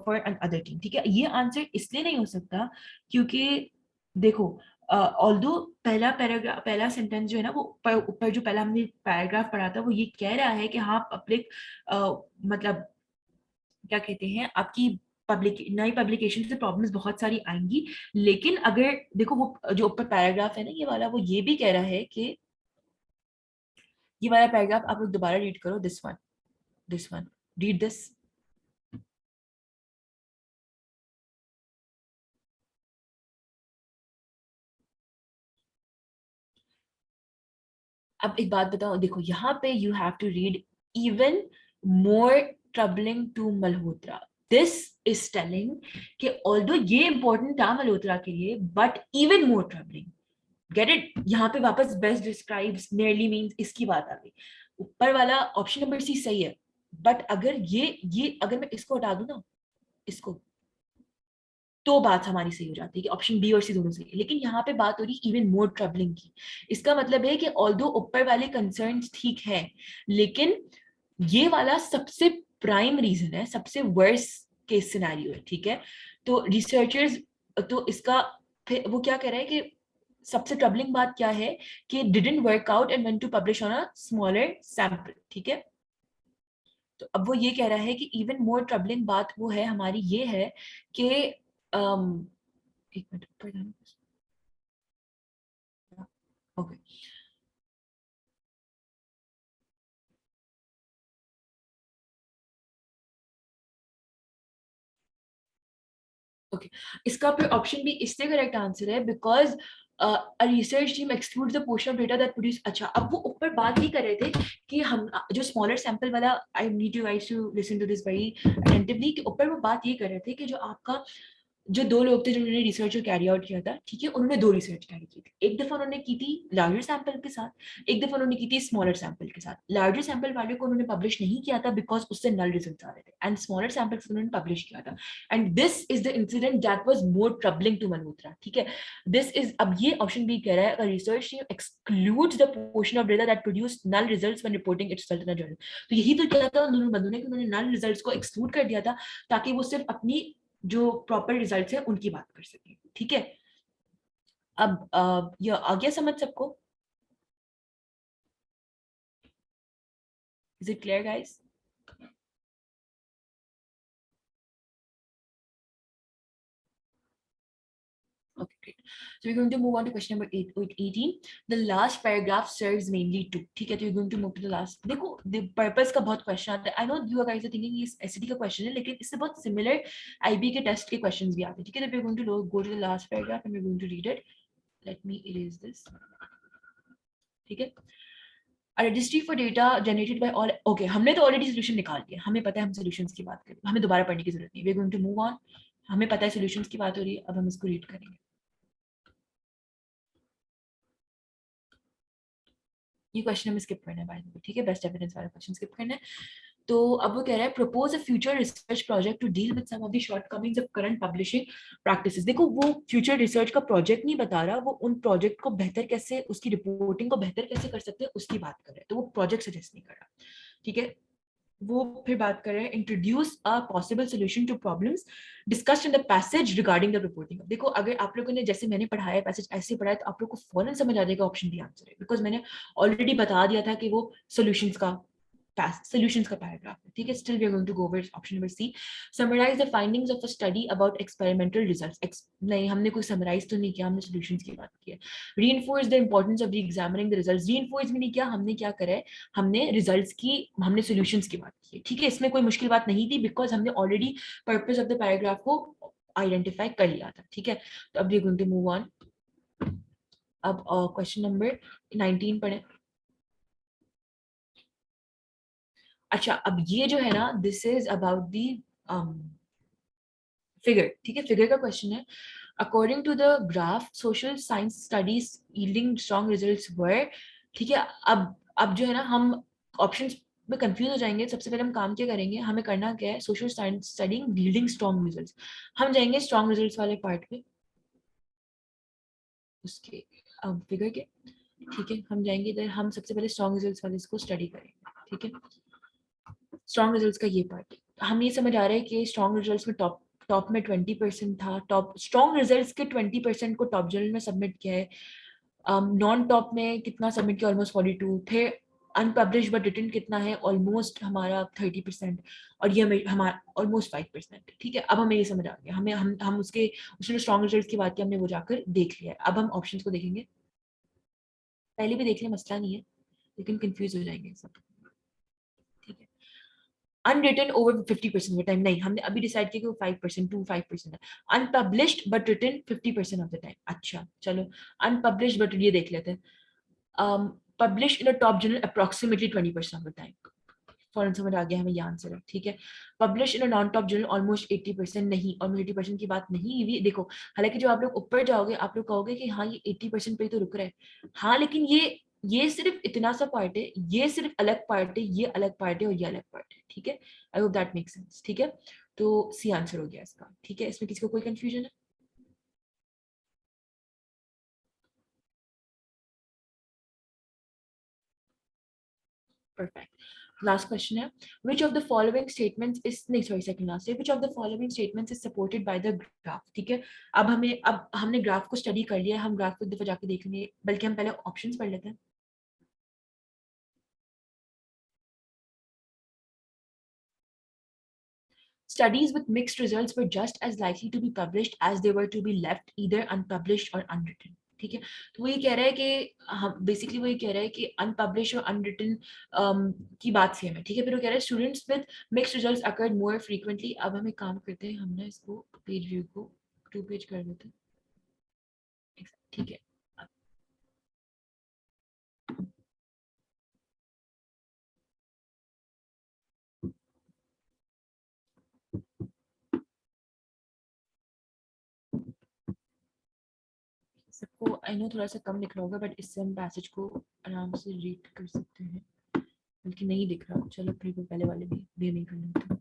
[SPEAKER 1] for an other team. ठीक है, ये आंसर इसलिए नहीं हो सकता क्योंकि देखो, ऑल्दो पहला पैराग्राफ, पहला सेंटेंस जो है ना, वो ऊपर जो पहला हमने पैराग्राफ पढ़ा था वो ये कह रहा है कि हाँ पब्लिक मतलब क्या कहते हैं, आपकी पब्लिक नई पब्लिकेशन से प्रॉब्लम्स बहुत सारी आएंगी। लेकिन अगर देखो वो जो ऊपर पैराग्राफ है ना ये वाला, वो ये भी कह रहा है कि ये वाला पैराग्राफ आप लोग दोबारा रीड करो, दिस वन रीड दिस। अब एक बात बताओ, देखो यहाँ पे you have to read even more troubling to Malhotra. This is telling कि ऑल्दो ये इंपॉर्टेंट था मल्होत्रा के लिए, but even more troubling. Get it? यहाँ पे वापस बेस्ट डिस्क्राइब्स नियरली मींस इसकी बात आ गई। ऊपर वाला ऑप्शन नंबर सी सही है, बट अगर ये अगर मैं इसको हटा दूं ना, इसको, तो बात हमारी सही हो जाती है कि ऑप्शन बी और सी दोनों सही है। लेकिन यहाँ पे बात हो रही इवन मोर ट्रबलिंग की। इसका मतलब है कि ऑल्दो ऊपर वाले कंसर्न्स ठीक है, लेकिन ये वाला सबसे प्राइम रीजन है, सबसे वर्स केस सिनेरियो है। ठीक है, तो रिसर्चर्स, तो इसका फिर वो क्या कह रहा है कि सबसे ट्रबलिंग बात क्या है कि didn't work out and went to publish on a smaller sample. ठीक है, तो अब वो ये कह रहा है कि इवन मोर ट्रबलिंग बात वो है हमारी, ये है कि एक मिनट ऊपर जाना, ओके, ओके, इसका फिर ऑप्शन बी इससे करेक्ट आंसर है, because a research team excludes the portion of data that produce. अच्छा, अब वो ऊपर बात ही कर रहे थे कि हम जो स्मॉलर सैंपल वाला, I need you guys to listen to this very attentively, कि ऊपर वो बात ये कर रहे थे कि जो आपका जो दो लोग थे जिन्होंने रिसर्च कैरी आउट किया था, ठीक है, उन्होंने दो रिसर्च कैरी की थी। एक दफा उन्होंने की थी लार्जर सैंपल के साथ, एक दफा उन्होंने की थी स्मॉलर सैंपल के साथ। लार्जर सैंपल वाले को उन्होंने पब्लिश नहीं किया था बिकॉज उससे नल रिजल्ट आ रहे थे, एंड स्मॉलर सैंपल से उन्होंने पब्लिश किया था। And this is the incident that was more troubling to Malhotra, ठीक है। दिस इज, अब ये ऑप्शन भी कह रहा है research excludes the portion of data that produce null results when reporting its result in a journal. तो यही तो क्या था उन्होंने बंधु ने, कि उन्होंने नल रिजल्ट्स को एक्सक्लूड कर दिया था ताकि वो सिर्फ अपनी जो प्रॉपर रिजल्ट्स है उनकी बात कर सके, ठीक है। अब ये आ गया समझ सबको? Is it clear guys? Okay, great. So we're going to move on to question number 18. The last paragraph serves mainly to, ठीक है, तो we're going to move to the last. देखो, the purpose का बहुत question आता है. I know you guys are thinking ये SAT का question है, लेकिन इससे बहुत similar IB के test के questions भी आते हैं, ठीक है। तो we're going to go to the last paragraph and we're going to read it. Let me erase this. ठीक है। A registry for data generated by all. Okay, हमने तो already solution निकाल दिया, हमें पता है हम solutions की बात करें, हमें दोबारा पढ़ने की जरूरत नहीं. We're going to move on. हमें पता है solutions की बात हो रही है, अब हम इसको read करेंगे. ये क्वेश्चन हमें स्किप करना है बाय द वे, ठीक है, बेस्ट एविडेंस वाला क्वेश्चन स्किप करना है. तो अब वो कह रहा है propose a future research project to deal with some of the shortcomings of current publishing practices. देखो, वो फ्यूचर रिसर्च का प्रोजेक्ट नहीं बता रहा, वो उन प्रोजेक्ट को बेहतर कैसे, उसकी रिपोर्टिंग को बेहतर कैसे कर सकते हैं उसकी बात कर रहा है, तो वो प्रोजेक्ट सजेस्ट नहीं कर रहा, ठीक है। वो फिर बात कर रहे हैं introduce a possible solution to problems discussed in the passage regarding the reporting. देखो, अगर आप लोगों ने जैसे मैंने पढ़ाया पैसेज ऐसे पढ़ा है तो आप लोग को फौरन समझ आ जाएगा ऑप्शन बी आंसर है, बिकॉज मैंने ऑलरेडी बता दिया था कि वो सॉल्यूशंस का solutions का पैराग्राफ है, ठीक है. Still we are going to go with option number C. Summarise the findings of a study about experimental results. नहीं, हमने कोई समराइज तो नहीं किया, हमने सॉल्यूशंस की बात की है. Reinforce the importance of examining the results. Reinforce भी नहीं किया, हमने क्या करा है, हमने रिजल्ट्स की, हमने सॉल्यूशंस की बात की है, ठीक है. इसमें कोई मुश्किल बात नहीं थी बिकॉज हमने already purpose of the paragraph को आइडेंटिफाई कर लिया था, ठीक है. तो अब we are going to move on. अब क्वेश्चन नंबर 19 पढ़े. अच्छा, अब ये जो है ना, this is about the figure, ठीक है. फिगर का क्वेश्चन है. According to the graph social science studies yielding strong results were, ठीक है. अब जो है ना, हम ऑप्शंस में कंफ्यूज हो जाएंगे. सबसे पहले हम काम क्या करेंगे, हमें करना क्या है, social science studying yielding strong results. हम जाएंगे स्ट्रॉन्ग रिजल्ट्स वाले पार्ट पे, उसके फिगर के, ठीक है. हम जाएंगे इधर, हम सबसे पहले स्ट्रॉन्ग रिजल्ट्स वाले इसको स्टडी करेंगे, ठीक है. स्ट्रॉन्ग रिजल्ट्स का ये पार्ट, हम ये समझ आ रहा है कि स्ट्रॉन्ग रिजल्ट्स में टॉप टॉप में 20% था. टॉप स्ट्रॉन्ग रिजल्ट्स के 20% को टॉप जर्नल में सबमिट किया है. नॉन टॉप में कितना सबमिट किया, ऑलमोस्ट 42. फिर अनपब्लिश बट रिटन कितना है, ऑलमोस्ट हमारा 30%. और ये हमें हमारा ऑलमोस्ट 5%, ठीक है. अब हमें ये समझ आ गया, हमें हम उसने स्ट्रॉन्ग रिजल्ट्स की बात की, हमने वो जाकर देख लिया है. अब हम ऑप्शंस को देखेंगे. पहले भी देख लिया, मसला नहीं है, लेकिन कंफ्यूज हो जाएंगे सब, ठीक है. Unwritten over 50% of the time, नहीं, हमने अभी डिसाइड किया कि वो 5% टू 5% है. Unpublished but written 50% of the time. अच्छा, चलो. अनपब्लिश्ड बट ये देख लेते हैं. Publish in a top journal approximately 20% of the time. फॉरन समझ आ गया हमें, ये आंसर है, ठीक है. Publish in a non top journal almost 80%, नहीं, ऑलमोस्ट 80% की बात नहीं हुई. देखो, हालांकि जो आप लोग ऊपर जाओगे आप लोग कहोगे कि हाँ ये 80% पे ही तो रुक रहा है. हाँ, लेकिन ये सिर्फ इतना सा पार्ट है, ये सिर्फ अलग पार्ट है, ये अलग पार्ट है और ये अलग पार्ट है, ठीक है. आई होप दैट मेक सेंस, ठीक है. तो सी आंसर हो गया इसका, ठीक है. इसमें किसी को कोई कंफ्यूजन है? परफेक्ट. लास्ट क्वेश्चन है. which of the following statements is, नहीं सॉरी, सेकंड लास्ट है. which of the following statements is supported by the graph, ठीक है. अब हमने ग्राफ को स्टडी कर लिया, हम ग्राफ को एक दफा जाके देखेंगे, बल्कि हम पहले ऑप्शंस पढ़ लेते हैं. Studies with mixed results were just as likely to be published as they were to be left either unpublished or unwritten, ठीक है. तो वो ये कह रहा है कि हम बेसिकली वो ये कह रहा है कि अनपब्लिश और अनरिटन की बात सेम है, ठीक है. फिर वो कह रहा है students with mixed results occurred more frequently. अब हम एक काम करते हैं, हम ना इसको पेज व्यू को 2 पेज कर देते हैं, ठीक है। सबको आई नो थोड़ा सा कम दिख रहा होगा, बट इससे हम पैसेज को आराम से रीड कर सकते हैं। बल्कि नहीं दिख रहा, चलो फिर वो पहले वाले भी नहीं कर लेते।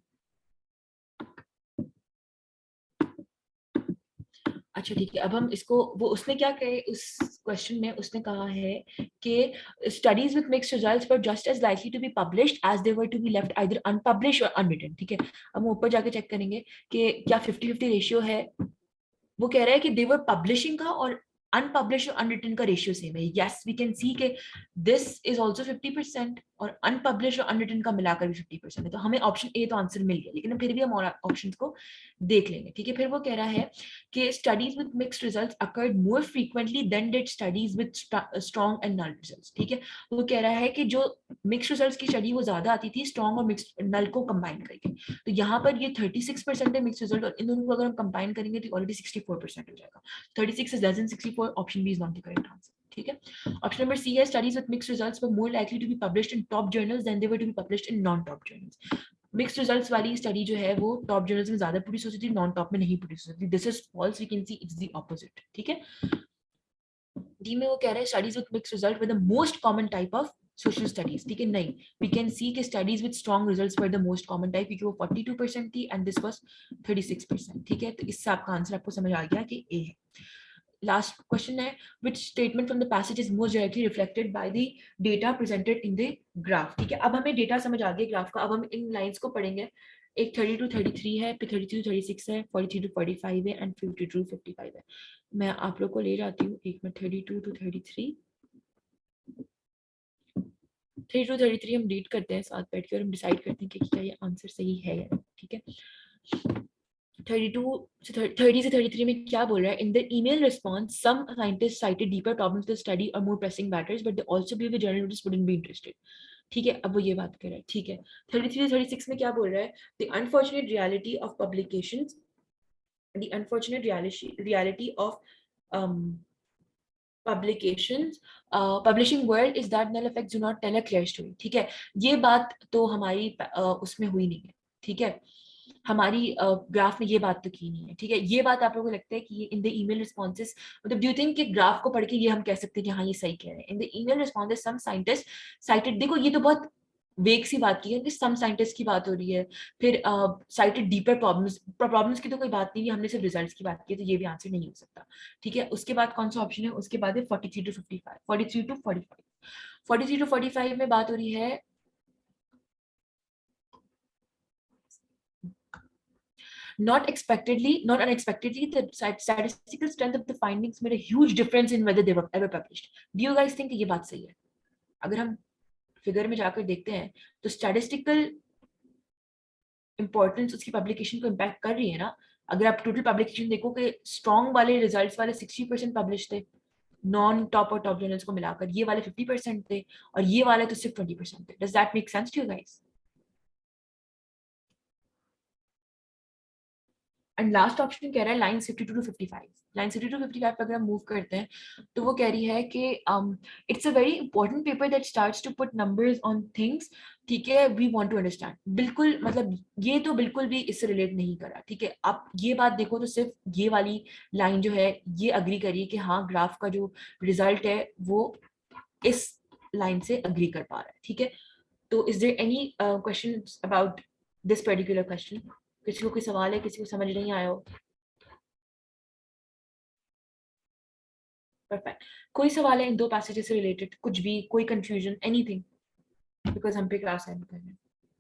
[SPEAKER 1] अच्छा ठीक है, अब हम इसको, वो उसने क्या कहे उस क्वेश्चन में, उसने कहा है कि studies with mixed results were just as likely to be published as they were to be left either unpublished और अनरिटन। ठीक है, अब हम ऊपर जाके चेक करेंगे कि क्या 50-50 रेशियो है। वो कह रहा है कि दे वर पब्लिशिंग का और अनपब्लिश और अनरिटन का रेशियो सेम है। यस वी कैन सी के दिस इज आल्सो 50% और अनपब्लिश और अनरिटन का मिलाकर भी 50% है। तो हमें ऑप्शन ए तो आंसर मिल गया, लेकिन फिर भी हम ऑप्शंस को देख लेंगे। ठीक है, फिर वो कह रहा है कि studies with mixed results occurred more frequently than did studies with strong and null results. ठीक है, वो कह रहा है कि जो मिक्स्ड रिजल्ट्स की स्टडी वो ज्यादा आती थी स्ट्रॉन्ग और मिक्स्ड नल को कंबाइन करके। तो यहाँ पर ये 36% है मिक्स्ड रिजल्ट, और इन दोनों को अगर हम कंबाइन करेंगे तो ऑलरेडी 64% हो जाएगा। 36 is less than 64, option B is not the correct answer. ठीक है, ऑप्शन नंबर सी है studies with mixed results were more likely to be published in top journals than they were to be published in non top journals. Mixed results वाली study जो है वो top journals में ज्यादा produce होती थी, non top में नहीं प्रोड्यूस होती। This is false, we can see it's the opposite. ठीक है, डी में वो कह रहे हैं studies with mixed result with the most common type of social studies. ठीक है, नहीं, वी कैन सी कि studies with strong results were the most common type, क्योंकि वो 42% थी एंड दिस वाज 36%। ठीक है, तो इससे आपका आंसर आपको समझ आ गया कि ए है। Last question है which statement from the passage is most directly reflected by the data presented in the graph। ठीक है, अब हमें डेटा समझ आ गया ग्राफ का। अब हम इन लाइंस को पढ़ेंगे। एक 30 to 33 है, फिर 32 to 36 है, 43 to 45 है एंड 52 to 55 है। मैं आप लोग को ले जाती हूँ एक मिनट। 32 to 33, 3 to 33 हम रीड करते हैं साथ बैठ के और हम डिसाइड करते हैं कि क्या ये आंसर सही है या नहीं। ठीक है, 32 से 30 से 33 में क्या बोल रहा है? In the email response some scientist cited deeper problems with study और more pressing matters but they also believe the journalist wouldn't be interested. ठीक है, अब वो ये बात कर रहा है। ठीक है, 33 से 36 में क्या बोल रहा है? The unfortunate reality of publications, the unfortunate reality of publications publishing world is that null effects do not tell a clear story। ठीक है, ये बात तो हमारी उसमें हुई नहीं है। ठीक है, हमारी ग्राफ में ये बात तो की नहीं है। ठीक है, ये बात आप लोगों को लगता है कि ये इन द ईमेल रिस्पॉन्सेस, मतलब डू यू थिंक कि ग्राफ को पढ़ के ये हम कह सकते हैं कि हाँ ये सही कह रहे हैं? In the email responses some scientist cited, देखो ये तो बहुत वेग सी बात की है कि सम साइंटिस्ट की बात हो रही है। फिर साइटेड डीपर प्रॉब्लम्स की तो कोई बात नहीं है, हमने सिर्फ रिजल्ट्स की बात की है, तो ये भी आंसर नहीं हो सकता। ठीक है, उसके बाद कौन सा ऑप्शन है? उसके बाद है 43 to 55, 43 to 45। 43 to 45 में बात हो रही है not expectedly, not unexpectedly, the statistical strength of the findings made a huge difference in whether they were ever published. Do you guys think ये बात सही है? अगर हम फिगर में जाकर देखते हैं तो स्टैटिस्टिकल इंपॉर्टेंस उसकी पब्लिकेशन को इम्पैक्ट कर रही है ना। अगर आप टोटल पब्लिकेशन देखो कि स्ट्रॉन्ग वाले रिजल्ट्स वाले 60% पब्लिश थे, नॉन टॉप और टॉप जर्नल्स को मिलाकर ये वाले 50% थे, और ये वाले तो सिर्फ 20% थे। Does that make sense to you guys? And last option कह रहा है लाइन 52 टू 55। लाइन 52 टू 55 पर अगर हम मूव करते हैं तो वो कह रही है कि it's a very important paper that starts to put numbers on things. ठीक है, वी वांट टू अंडरस्टैंड। बिल्कुल, मतलब ये तो बिल्कुल भी इससे रिलेट नहीं करा। ठीक है, आप ये बात देखो तो सिर्फ ये वाली लाइन जो है ये अग्री करिए कि हाँ ग्राफ का जो रिजल्ट है वो इस लाइन से अग्री कर पा रहा है। ठीक है, तो is there any question about this particular question? किसी को कोई सवाल है, किसी को समझ नहीं आया हो? परफेक्ट। कोई सवाल है इन दो पैसेजेस से रिलेटेड? कुछ भी, कोई कंफ्यूजन, एनीथिंग? बिकॉज हम पे क्लास एंड करें।